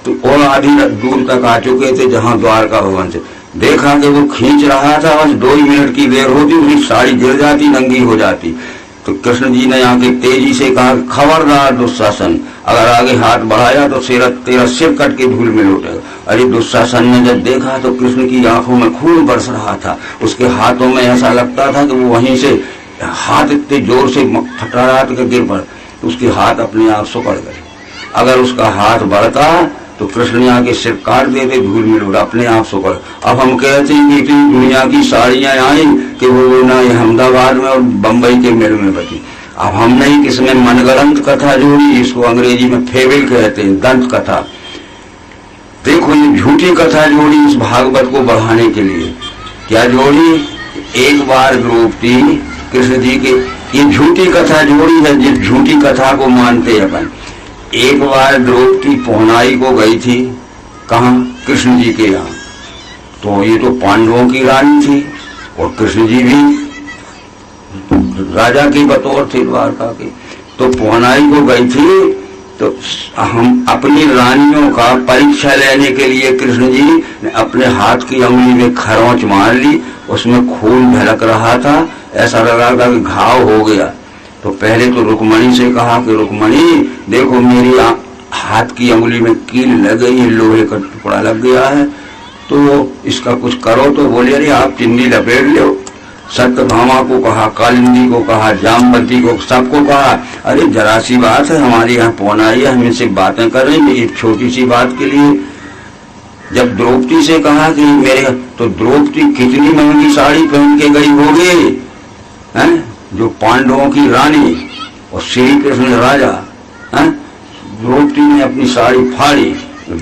तो और आधी दूर तक आ चुके थे जहाँ द्वारका भवन से, देखा कि वो खींच रहा था, बस 2 मिनट की देर होती उसकी साड़ी गिर जाती, नंगी हो जाती। तो कृष्ण जी ने आके तेजी से कहा खबरदार दुशासन, अगर आगे हाथ बढ़ाया तो तेरा सिर कट के धूल में लौटेगा। अरे दुशासन ने जब देखा तो कृष्ण की आंखों में खून बरस रहा था, उसके हाथों में ऐसा लगता था कि वो वहीं से हाथ इतने जोर से थटराट के गिर पड़, उसके हाथ अपने आप सुकड़ गए। अगर उसका हाथ बढ़ता तो कृष्ण ने आके सिर काट देते, धूल में लौटा, अपने आप सुकड़। अब हम कहते हैं कि इतनी दुनिया की साड़ियां आई कि वो ना अहमदाबाद में और बम्बई के मिल में बची। अब हमने ही किसमें मनगढ़ंत कथा जोड़ी, इसको अंग्रेजी में फेबल कहते हैं, दंत कथा। देखो ये झूठी कथा जोड़ी इस भागवत को बढ़ाने के लिए। क्या जोड़ी? एक बार द्रौपदी कृष्ण जी के, ये झूठी कथा जोड़ी है जिस झूठी कथा को मानते हैं अपन। एक बार द्रौपदी पहुनाई को गई थी, कहाँ? कृष्ण जी के यहाँ। तो ये तो पांडवों की रानी थी, और कृष्ण जी भी राजा की बतौर थे द्वारका के। तो पहुनाई को गई थी, तो हम अपनी रानियों का परीक्षा लेने के लिए कृष्ण जी ने अपने हाथ की अंगुली में खरोंच मार ली, उसमें खून झलक रहा था, ऐसा लगा था कि घाव हो गया। तो पहले तो रुक्मणी से कहा कि रुक्मणी देखो मेरी हाथ की अंगुली में कील लग गई है, लोहे का टुकड़ा लग गया है, तो इसका कुछ करो। तो बोले अरे आप चिन्नी लपेट लो। सत्यभामा को कहा, कालिंदी को कहा, जामवंती को, सबको कहा अरे जरा सी बात है, हमारे यहाँ पहुनाई है, हम इनसे बातें कर रहे हैं एक छोटी सी बात के लिए। जब द्रौपदी से कहा कि मेरे, तो द्रौपदी कितनी महंगी साड़ी पहन के गई होगी, हैं? जो पांडवों की रानी और श्री कृष्ण राजा, हैं? द्रौपदी ने अपनी साड़ी फाड़ी,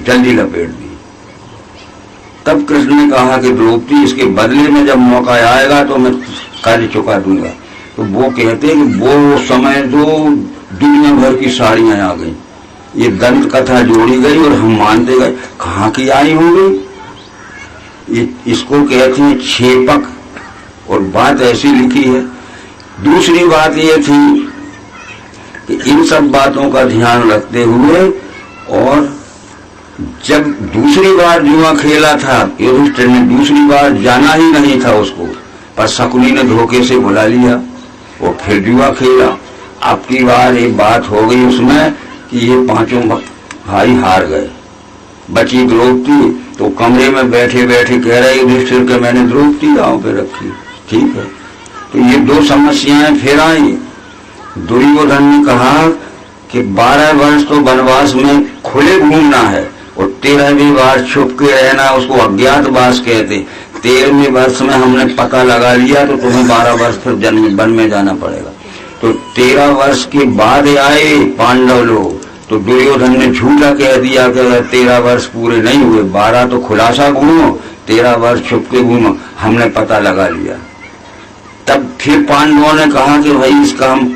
जल्दी लपेट दी। तब कृष्ण ने कहा कि द्रौपदी इसके बदले में जब मौका आएगा तो मैं कर्ज चुका दूंगा। तो वो कहते हैं कि वो समय तो दुनिया भर की साड़ियां आ गई, ये दंत कथा जोड़ी गई और हम मानते गए। कहाँ की आई होंगी? इसको कहते हैं छेपक, और बात ऐसी लिखी है। दूसरी बात ये थी कि इन सब बातों का ध्यान रखते हुए, और जब दूसरी बार जुआ खेला था युधिष्ठिर ने, दूसरी बार जाना ही नहीं था उसको, पर शकुनी ने धोखे से बुला लिया और फिर जुआ खेला। अब की बार एक बात हो गई उसमें कि ये पांचों भाई हार गए, बची द्रौपदी। तो कमरे में बैठे बैठे कह रहे युधिष्ठिर के मैंने द्रौपदी गांव पे रखी। ठीक है, तो ये दो समस्याएं फिर आई। दुर्योधन ने कहा कि 12 वर्ष तो वनवास में खुले घूमना है और 13वीं बार छुप के रहना, उसको अज्ञातवास कहते। 13वें वर्ष में हमने पता लगा लिया तो तुम्हें 12 वर्ष फिर वन में जाना पड़ेगा। तो 13 वर्ष के बाद आए पांडव लोग, तो दुर्योधन ने झूठा कह दिया कि 13 वर्ष पूरे नहीं हुए, 12 तो खुलासा घूमो, 13 वर्ष छुप के घूमो, हमने पता लगा लिया। तब फिर पांडवों ने कहा कि भाई इसका हम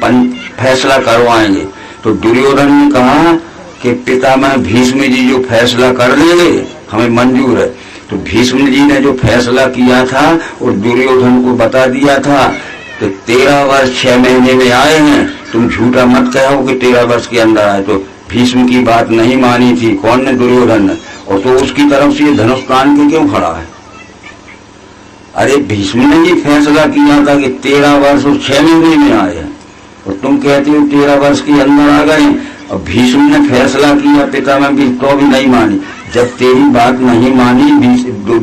फैसला करवाएंगे। तो दुर्योधन ने कहा कि पितामह भीष्म जी जो फैसला कर लेंगे हमें मंजूर है। तो भीष्म जी ने जो फैसला किया था और दुर्योधन को बता दिया था कि 13 वर्ष 6 महीने में आए हैं, तुम झूठा मत कहो कि 13 वर्ष के अंदर आए। तो भीष्म की बात नहीं मानी थी, कौन ने? दुर्योधन ने। और तो उसकी तरफ से ये धनुष तान के क्यों खड़ा है? अरे भीष्म ने ये फैसला किया था कि 13 वर्ष और 6 महीने में आए हैं, और तुम कहते हो 13 वर्ष के अंदर आ गए। और भीष्म ने फैसला किया, पिता में भी तो भी नहीं मानी। जब तेरी बात नहीं मानी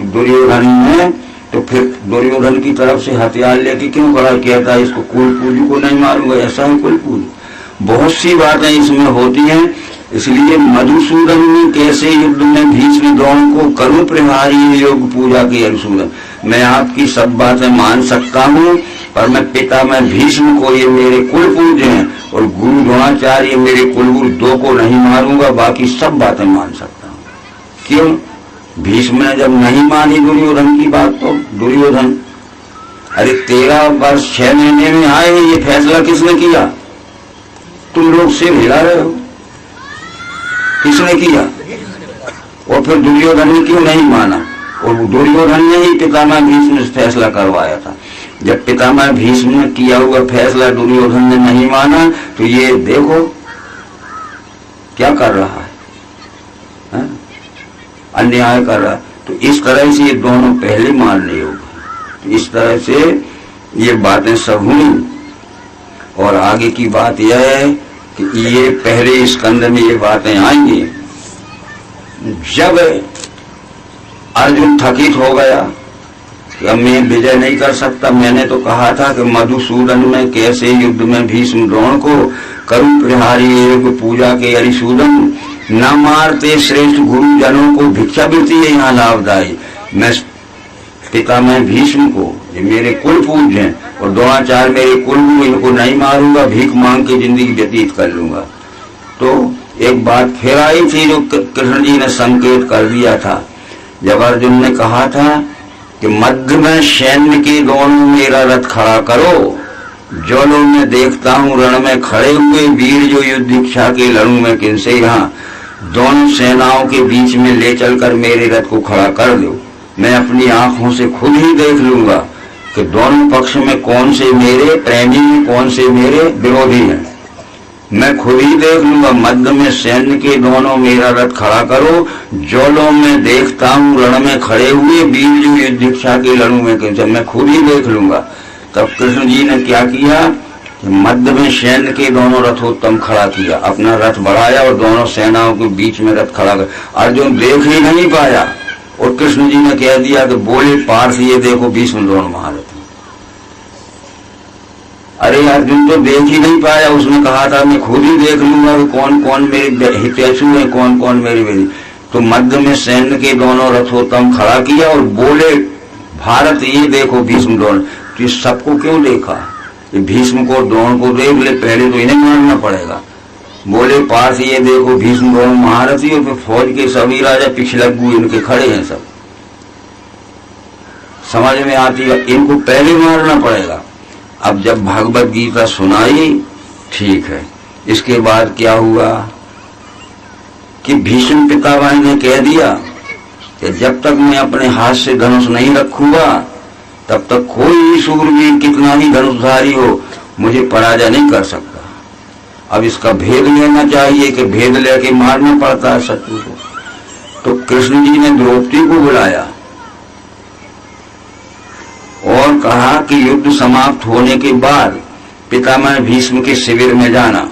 दुर्योधन ने, तो फिर दुर्योधन की तरफ से हथियार लेके क्यों खड़ा? कहता है इसको कुल पूजू को नहीं मारूंगा। ऐसा है कुल पूजू? बहुत सी बातें इसमें होती हैं। इसलिए मधुसूदन ने कैसे युद्ध में भीष्म द्रोण को करूं प्रहारी योग पूजा की अनुसूदन। मैं आपकी सब बातें मान सकता हूँ, पर मैं पिता में भीष्म को, ये मेरे कुल पूज्य हैं, और गुरु द्रोणाचार्य मेरे कुलगुरु, दो को नहीं मारूंगा, बाकी सब बातें मान सकता हूँ। क्यों? भीष्म ने जब नहीं मानी दुर्योधन की बात, तो दुर्योधन, अरे 13 वर्ष 6 महीने में आए, ये फैसला किसने किया? तुम लोग सिर हिला रहे हो, किसने किया? और फिर दुर्योधन ने क्यों नहीं माना? और दुर्योधन ने ही पितामह भीष्म से फैसला करवाया था। जब पितामह भीष्म ने किया हुआ फैसला दुर्योधन ने नहीं माना, तो ये देखो क्या कर रहा है, अन्याय कर रहा है। तो इस तरह से ये दोनों पहले मानने योग्य। तो इस तरह से ये बातें सब हुई। और आगे की बात यह है कि ये पहले स्कंद में ये बातें आएंगी। जब अर्जुन थकित हो गया कि अब मैं विजय नहीं कर सकता, मैंने तो कहा था कि मधुसूदन में कैसे युद्ध में भीष्म द्रोण को करूं प्रहारी योग पूजा के अरिसूदन, न मारते श्रेष्ठ गुरुजनों को भिक्षावृत्ति है यहाँ लाभदायी। मैं पिता में भीष्म को, ये मेरे कुल पूज्य हैं, और द्रोणाचार्य मेरे कुलगुरु, इनको नहीं मारूंगा, भीख मांग के जिंदगी व्यतीत कर लूंगा। तो एक बात फिर आई थी जो कृष्ण जी ने संकेत कर दिया था। जब अर्जुन ने कहा था कि मध्य में सैन्य के दोनों मेरा रथ खड़ा करो, जो लोग मैं देखता हूँ रण में खड़े हुए वीर, जो युद्ध इच्छा के लड़ूं मैं किनसे, यहाँ दोनों सेनाओं के बीच में ले चलकर मेरे रथ को खड़ा कर दो। मैं अपनी आंखों से खुद ही देख लूंगा कि दोनों पक्ष में कौन से मेरे प्रेमी हैं, कौन से मेरे विरोधी हैं। मैं खुद ही देख लूंगा। मध्य में सैन्य के दोनों मेरा रथ खड़ा करो, जो लोग मैं देखता हूँ रण में खड़े हुए वीर, जो युद्ध इच्छा के लड़ूं में किनसे, मैं खुद ही देख लूंगा। तब कृष्ण जी ने क्या किया? मध्य में सैन्य के दोनों रथोत्तम खड़ा किया, अपना रथ बढ़ाया और दोनों सेनाओं के बीच में रथ खड़ा कर। अर्जुन देख ही नहीं पाया, और कृष्ण जी ने कह दिया कि बोले पार्थ ये देखो भीष्म द्रोण महारथ। अरे अर्जुन तो देख ही नहीं पाया, उसने कहा था मैं खुद ही देख लूंगा कि कौन कौन मेरे हितैषी है, कौन कौन मेरे विरोधी। तो मध्य में सैन्य के दोनों रथोत्तम खड़ा किया और बोले भारत ये देखो भीष्म द्रोण। तो सबको क्यों देखा? भीष्म को द्रोण को देख ले, पहले तो इन्हें मारना पड़ेगा। बोले पार्थ ये देखो भीष्म द्रोण महारथी, और फिर फौज के सभी राजा पिछलग्गू इनके खड़े हैं। सब समझ में आती है, इनको पहले मारना पड़ेगा। अब जब भगवत गीता सुनाई, ठीक है, इसके बाद क्या हुआ? कि भीष्म पितामह ने कह दिया कि जब तक मैं अपने हाथ से धनुष नहीं रखूंगा तब तक कोई शूरवीर कितना ही धनुषधारी हो मुझे पराजय नहीं कर सकता। अब इसका भेद लेना चाहिए कि भेद लेके मारना पड़ता है शत्रु को। तो कृष्ण जी ने द्रौपदी को बुलाया और कहा कि युद्ध समाप्त होने के बाद पितामह भीष्म के शिविर में जाना।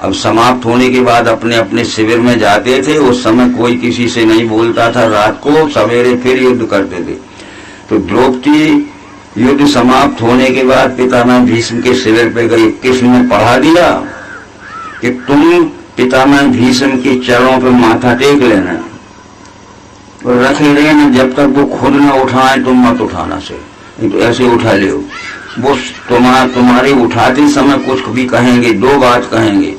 अब समाप्त होने के बाद अपने अपने शिविर में जाते थे। उस समय कोई किसी से नहीं बोलता था। रात को सवेरे फिर युद्ध करते थे। तो द्रौपदी युद्ध समाप्त होने के बाद पितामह भीष्म के शिविर पे गई। कृष्ण ने पढ़ा दिया कि तुम पितामह भीष्म के चरणों पे माथा टेक लेना और रखे रहना, जब तक वो खुद न उठाए तुम मत उठाना से, नहीं तो ऐसे उठा ले। वो तुम्हारे उठाते समय कुछ भी कहेंगे, दो बात कहेंगे,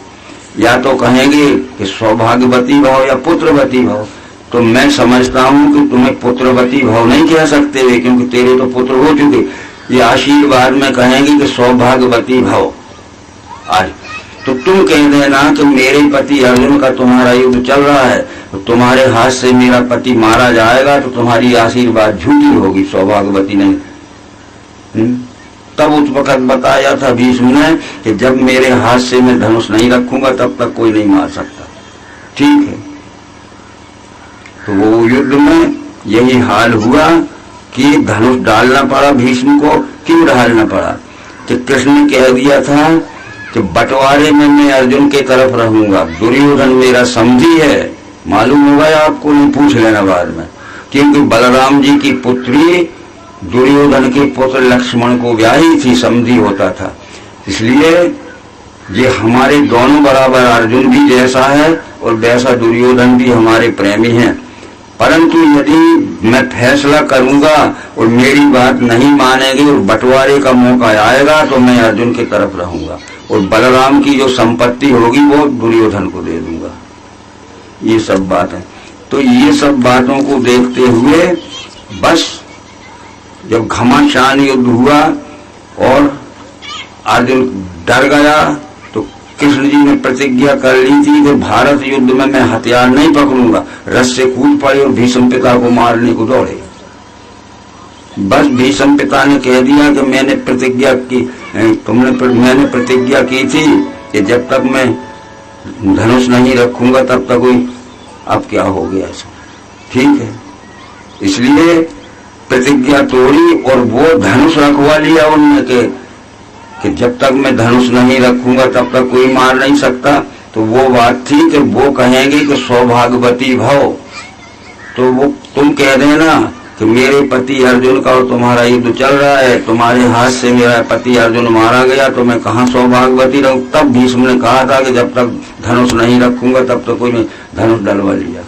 या तो कहेंगे कि सौभाग्यवती भव या पुत्रवती भव। तो मैं समझता हूं कि तुम्हें पुत्रवती भव नहीं कह सकते वे, क्योंकि तेरे तो पुत्र हो चुके। ये आशीर्वाद में कहेंगे कि सौभाग्यवती भव। आज तो तुम कह देना कि मेरे पति अर्जुन का तुम्हारा युद्ध चल रहा है, तो तुम्हारे हाथ से मेरा पति मारा जाएगा तो तुम्हारी आशीर्वाद झूठी होगी, सौभाग्यवती नहीं। तब उस वक्त बताया था भीष्म ने कि जब मेरे हाथ से मैं धनुष नहीं रखूंगा तब तक कोई नहीं मार सकता। ठीक है। तो वो युद्ध में यही हाल हुआ कि धनुष डालना पड़ा भीष्म को। क्यों डालना पड़ा? कि कृष्ण ने कह दिया था कि बंटवारे में मैं अर्जुन के तरफ रहूंगा। दुर्योधन मेरा समधी है, मालूम होगा आपको, नहीं पूछ लेना बाद में। क्योंकि बलराम जी की पुत्री दुर्योधन के पुत्र लक्ष्मण को ब्याही थी, समधी होता था। इसलिए ये हमारे दोनों बराबर, अर्जुन भी जैसा है और वैसा दुर्योधन भी हमारे प्रेमी हैं। परंतु यदि मैं फैसला करूंगा और मेरी बात नहीं मानेंगे और बंटवारे का मौका आएगा तो मैं अर्जुन की तरफ रहूंगा और बलराम की जो संपत्ति होगी वो दुर्योधन को दे दूंगा। ये सब बात है। तो ये सब बातों को देखते हुए बस जब घमासान युद्ध हुआ और अर्जुन डर गया तो कृष्ण जी ने प्रतिज्ञा कर ली थी कि भारत युद्ध में मैं हथियार नहीं पकड़ूंगा। रथ से कूद पड़े और भीष्म पिता को मारने को दौड़े। बस भीष्म पिता ने कह दिया कि मैंने प्रतिज्ञा की थी कि जब तक मैं धनुष नहीं रखूंगा तब तक कोई, अब क्या हो गया ऐसा, ठीक है। इसलिए प्रतिज्ञा तोड़ी और वो धनुष रखवा लिया उनने कि जब तक मैं धनुष नहीं रखूंगा तब तक कोई मार नहीं सकता। तो वो बात थी कि वो कहेंगे कि सौभाग्यवती भव। तो वो तुम कह देना कि मेरे पति अर्जुन का और तुम्हारा युद्ध चल रहा है, तुम्हारे हाथ से मेरा पति अर्जुन मारा गया तो मैं कहाँ सौभाग्यवती रहूं। तब भीष्म ने कहा था कि जब तक धनुष नहीं रखूंगा तब तक कोई नहीं। धनुष डलवा लिया,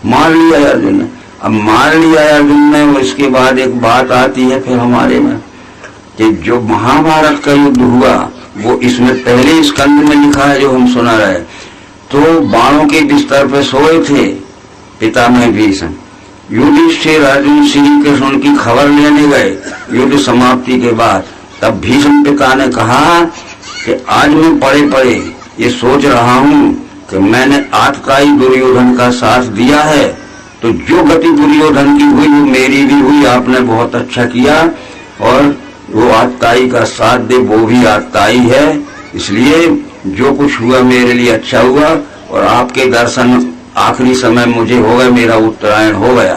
मार लिया अर्जुन ने। अब मार लिया अर्जुन ने और इसके बाद एक बात आती है फिर हमारे में कि जो महाभारत का युद्ध हुआ वो इसमें पहले स्कंद में लिखा है जो हम सुना रहे। तो बाणों के बिस्तर पे सोए थे पितामह भीष्म। युधिष्ठिर अर्जुन श्री कृष्ण की खबर लेने गए युद्ध समाप्ति के बाद। तब भीष्म पिता ने कहा कि आज मैं पड़े पड़े ये सोच रहा हूँ कि मैंने आतताई दुर्योधन का साथ दिया है, तो जो गति दुर्योधन की हुई वो मेरी भी हुई। आपने बहुत अच्छा किया और वो आतताई का साथ दे, वो भी आतताई है। इसलिए जो कुछ हुआ मेरे लिए अच्छा हुआ और आपके दर्शन आखिरी समय मुझे हो गए, मेरा उत्तरायण हो गया।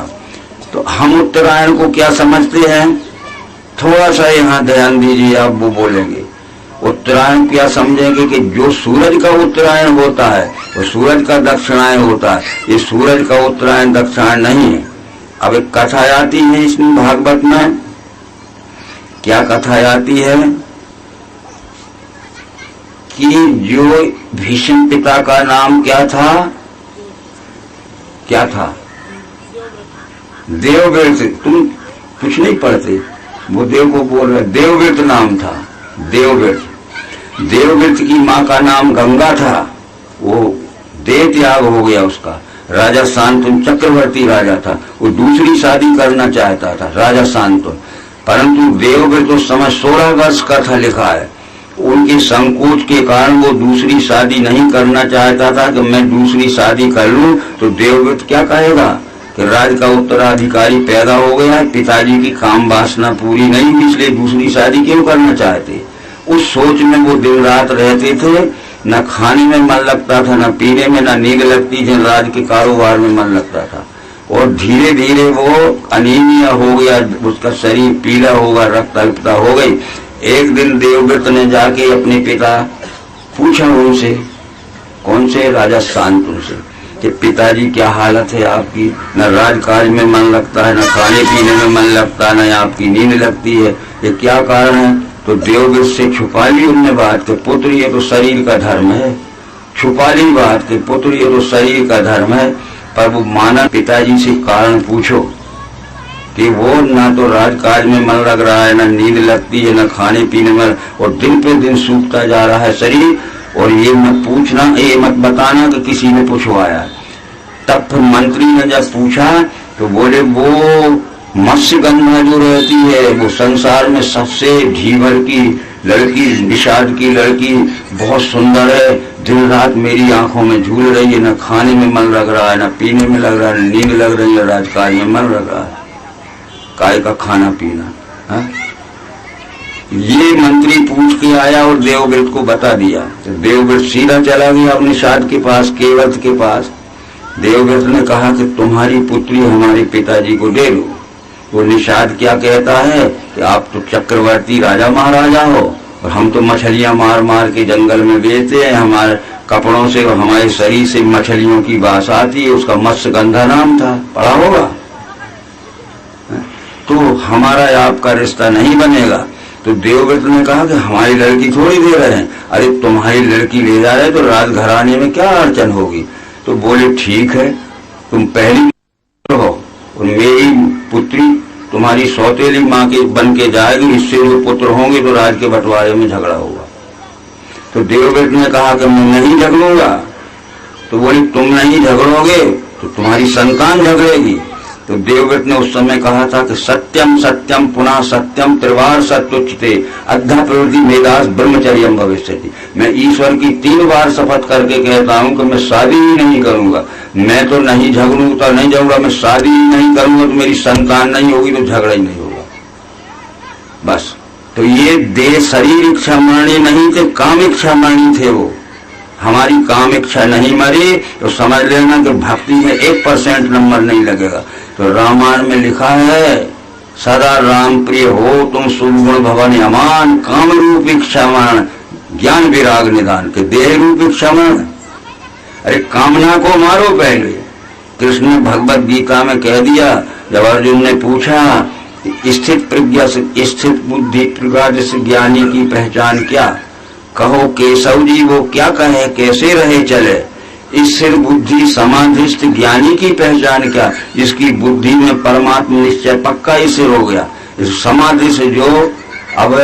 तो हम उत्तरायण को क्या समझते हैं, थोड़ा सा यहाँ ध्यान दीजिए, आप वो बोलेंगे। उत्तरायण क्या समझेंगे कि जो सूरज का उत्तरायण होता है वो सूरज का दक्षिणायन होता है। ये सूरज का उत्तरायण दक्षिणायन नहीं है। अब एक कथा आती है इसमें भागवत में। क्या कथा आती है कि जो भीष्म पिता का नाम क्या था, क्या था? देवव्रत। तुम कुछ नहीं पढ़ते, वो देव को बोल रहे। देवव्रत नाम था, देवव्रत। देवव्रत की माँ का नाम गंगा था। वो देह त्याग हो गया उसका। राजा शांतनु चक्रवर्ती राजा था, वो दूसरी शादी करना चाहता था, राजा शांतनु। परंतु देवव्रत उस समय 16 वर्ष का था, लिखा है। उनके संकोच के कारण वो दूसरी शादी नहीं करना चाहता था कि मैं दूसरी शादी कर लूं तो देवव्रत क्या कहेगा कि राज का उत्तराधिकारी पैदा हो गया है, पिताजी की काम वासना पूरी नहीं हुई इसलिए दूसरी शादी क्यों करना चाहते। उस सोच में वो दिन रात रहते थे, न खाने में मन लगता था, न पीने में, न नींद लगती थी, राज के कारोबार में मन लगता था। और धीरे धीरे वो अनीमिया हो गया, उसका शरीर पीला होगा, रक्त अल्पता हो गई। एक दिन देवव्रत ने जाके अपने पिता पूछा उनसे, कौन से, राजा शांतनु से, कि पिताजी क्या हालत है आपकी, न राजकाज में मन लगता है, न खाने पीने में मन लगता है, न आपकी नींद लगती है, ये क्या कारण है। तो देवव्रत से छुपा ली उनने बात कि पुत्र ये तो शरीर का धर्म है, छुपा ली बात कि पुत्र ये तो शरीर का धर्म है। पर वो माना पिताजी से कारण पूछो कि वो ना तो राजकाज में मन लग रहा है, न नींद लगती है, न खाने पीने में, और दिन पे दिन सूखता जा रहा है शरीर, और ये मत पूछना, ये मत बताना कि किसी ने पूछवाया। तब फिर मंत्री ने जब पूछा तो बोले वो मत्स्यगंधा जो रहती है वो संसार में सबसे ढीवर की लड़की, निषाद की लड़की, बहुत सुंदर है, दिन रात मेरी आंखों में झूल रही है, न खाने में मन लग रहा है, न पीने में लग रहा है, नींद लग रही है, राजकाज में मन लग रहा है, काय का खाना पीना है? ये मंत्री पूछ के आया और देवव्रत को बता दिया। तो देवव्रत सीधा चला गया अपने निषाद के पास, केवट के पास। देवव्रत ने कहा कि तुम्हारी पुत्री हमारे पिताजी को दे लो। वो निषाद क्या कहता है कि आप तो चक्रवर्ती राजा महाराजा हो और हम तो मछलियां मार मार के जंगल में बेचते हैं, हमारे कपड़ों से और हमारे शरीर से मछलियों की बास आती है, उसका मत्स्यगंधा नाम था, पढ़ा होगा। तो हमारा आपका रिश्ता नहीं बनेगा। तो देवव्रत ने कहा कि हमारी लड़की थोड़ी दे रहे हैं, अरे तुम्हारी लड़की ले जा रहे तो राजघराने में क्या अड़चन होगी। तो बोले ठीक है, तुम पहली हो और मेरी पुत्री तुम्हारी सौतेली माँ के बन के जाएगी, इससे जो पुत्र होंगे तो राज के बंटवारे में झगड़ा होगा। तो देवव्रत ने कहा कि मैं नहीं झगड़ूंगा। तो बोले तुम नहीं झगड़ोगे तो तुम्हारी संतान झगड़ेगी। तो देवव्रत ने उस समय कहा था कि सत्यम सत्यम पुनः सत्यम त्रिवार सत्योचिते अद्धा प्रवृत्ति मेदास ब्रह्मचर्यम भविष्यति। मैं ईश्वर की 3 बार शपथ करके कहता हूं कि मैं शादी ही नहीं करूंगा, मैं तो नहीं झगड़ूंगा, नहीं जाऊंगा, मैं शादी ही नहीं करूंगा तो मेरी संतान नहीं होगी तो झगड़ा ही नहीं होगा, बस। तो ये देह शरीर इच्छा मरणी नहीं थे, काम इच्छा मरणी थे। वो हमारी काम इच्छा नहीं मरी तो समझ लेना कि भक्ति में 1% नंबर नहीं लगेगा। तो रामायण में लिखा है सदा राम प्रिय हो तुम शुभ गुण भवन अमान, काम रूप इच्छा मरण ज्ञान विराग निदान के देह रूप इच्छा मरण। अरे कामना को मारो पहले। कृष्ण ने भगवत गीता में कह दिया, जब अर्जुन ने पूछा स्थित प्रज्ञा से, स्थित बुद्धि प्रज्ञा से ज्ञानी की पहचान क्या, कहो केशव जी वो क्या कहे कैसे रहे चले। स्थिर बुद्धि समाधिस्थ ज्ञानी की पहचान क्या, जिसकी बुद्धि में परमात्मा निश्चय पक्का स्थिर हो गया। इस समाधि से जो अब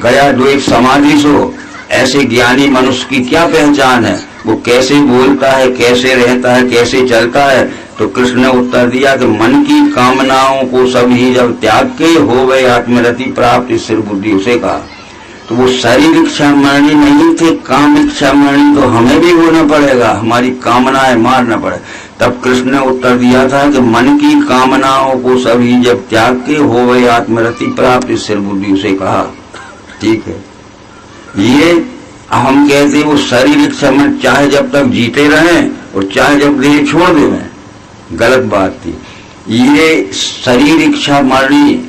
गया द्वैत समाधि से हो, ऐसे ज्ञानी मनुष्य की क्या पहचान है, वो कैसे बोलता है, कैसे रहता है, कैसे चलता है। तो कृष्ण ने उत्तर दिया कि मन की कामनाओं को सभी जब त्याग के हो गए आत्मरति प्राप्त स्थिर बुद्धि, उसे कहा। तो वो शरीर इच्छा मरणी नहीं थे, काम इच्छा मरणी तो हमें भी होना पड़ेगा, हमारी कामनाएं मारना पड़े। तब कृष्ण ने उत्तर दिया था कि मन की कामनाओं को सभी जब त्याग के हो गए आत्मरति प्राप्त स्थिर बुद्धि, उसे कहा। ठीक है, ये हम कहते वो शरीर इच्छा मन चाहे जब तक जीते रहें और चाहे जब देह छोड़ दें, गलत बात थी। ये शरीर इच्छा मरणी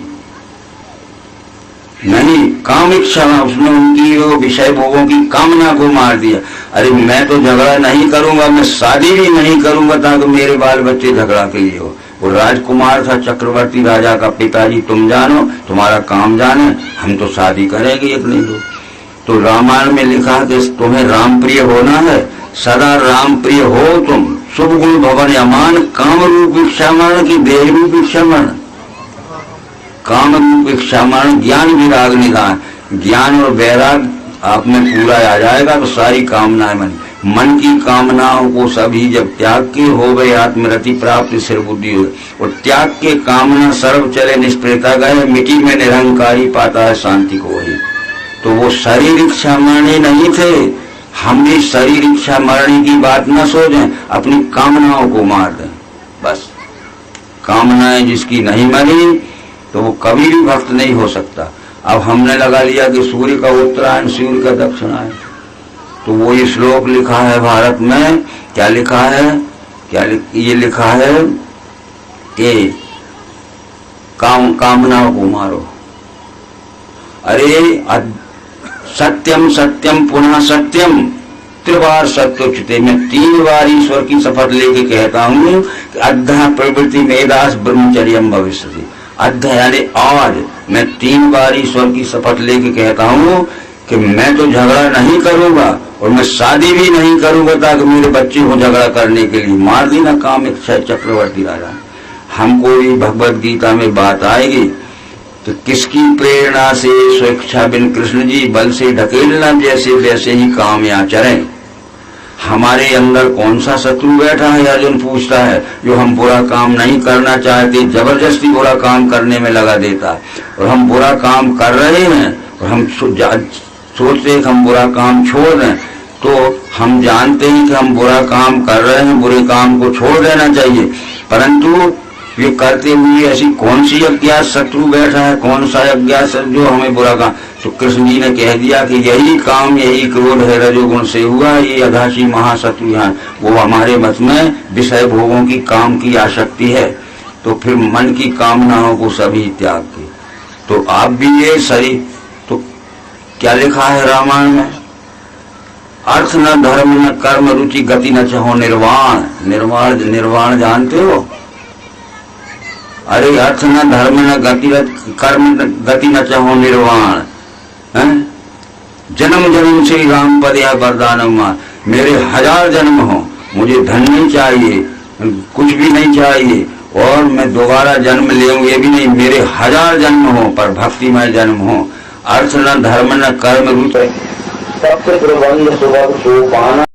नहीं, काम इच्छा, उसने उनकी विषय भोगों की कामना को मार दिया। अरे मैं तो झगड़ा नहीं करूंगा, मैं शादी भी नहीं करूंगा ताकि मेरे बाल बच्चे झगड़ा के लिए हो। वो राजकुमार था, चक्रवर्ती राजा का, पिताजी तुम जानो, तुम्हारा काम जाने, हम तो शादी करेंगे एक नहीं दो। तो रामायण में लिखा कि तुम्हें राम प्रिय होना है, सदा राम प्रिय हो तुम, शुभ गुण भवन अमान, काम रूप इच्छा मरण की देह रूप इच्छा मरण, काम रूप इच्छा मरण ज्ञान विराग निदान। ज्ञान और वैराग आप में पूरा आ जाएगा तो सारी कामनाएं मन की कामनाओं को सभी जब त्याग के हो गए आत्मरति प्राप्त स्थिर बुद्धि हो, और त्याग के कामना सर्व चले निष्प्रेता गए, मिट्टी में निरंकारी पाता है शांति को वही। तो वो शरीर इच्छा मरणी नहीं थे। हम भी शरीर इच्छा मरणी की बात न सोचें, अपनी कामनाओं को मार दें बस। कामनाएं जिसकी नहीं मरी तो वो कभी भी भक्त नहीं हो सकता। अब हमने लगा लिया कि सूर्य का उत्तरायण सूर्य का दक्षिणायन, तो वो ये श्लोक लिखा है भारत में, क्या लिखा है, ये लिखा है कि कामनाओं को मारो। अरे सत्यम सत्यम पुनः सत्यम त्रिबार सत्य उच्चते। मैं 3 बार ईश्वर की शपथ लेके कहता हूँ कि अद्धा प्रवृत्ति मेदास ब्रह्मचर्यम भविष्यति। अद्धा यानी आज मैं 3 बार ईश्वर की शपथ लेके कहता हूँ कि मैं तो झगड़ा नहीं करूंगा और मैं शादी भी नहीं करूंगा ताकि मेरे बच्चे को झगड़ा करने के लिए मार देना काम इच्छा चक्रवर्ती राजा। हमको भी भगवत गीता में बात आएगी तो किसकी प्रेरणा से स्वेच्छा बिन कृष्ण जी बल से ढकेलना जैसे वैसे ही काम आचरें। हमारे अंदर कौन सा शत्रु बैठा है, अर्जुन पूछता है, जो हम बुरा काम नहीं करना चाहते जबरदस्ती बुरा काम करने में लगा देता है। और हम बुरा काम कर रहे हैं और हम सोचते हैं कि हम बुरा काम छोड़ दें, तो हम जानते हैं कि हम बुरा काम कर रहे हैं, बुरे काम को छोड़ देना चाहिए, परंतु ये करते हुए ऐसी कौन सी अज्ञात शत्रु बैठा है, कौन सा अज्ञात शत्रु जो हमें बुरा काम। तो कृष्ण जी ने कह दिया कि यही काम यही क्रोध है रजोगुण से हुआ, ये अधाशी महाशत्रु यहाँ वो हमारे मत में विषय भोगों की काम की आसक्ति है। तो फिर मन की कामनाओं को सभी त्याग के। तो आप भी ये शरीर, तो क्या लिखा है रामायण में, अर्थ न धर्म न कर्म रुचि गति न चाहो निर्वाण। निर्वाण जानते हो? अरे अर्थ न धर्म न गति कर्म गति न चाहो निर्वाण। जन्म जन्म से राम पद या वरदानम। मेरे 1000 जन्म हो, मुझे धन नहीं चाहिए, कुछ भी नहीं चाहिए, और मैं दोबारा जन्म ले ये भी नहीं, मेरे 1000 जन्म हो पर भक्तिमय जन्म हो। अर्थ न धर्म न कर्म रुचि प्रबंध सुबह सोपाना।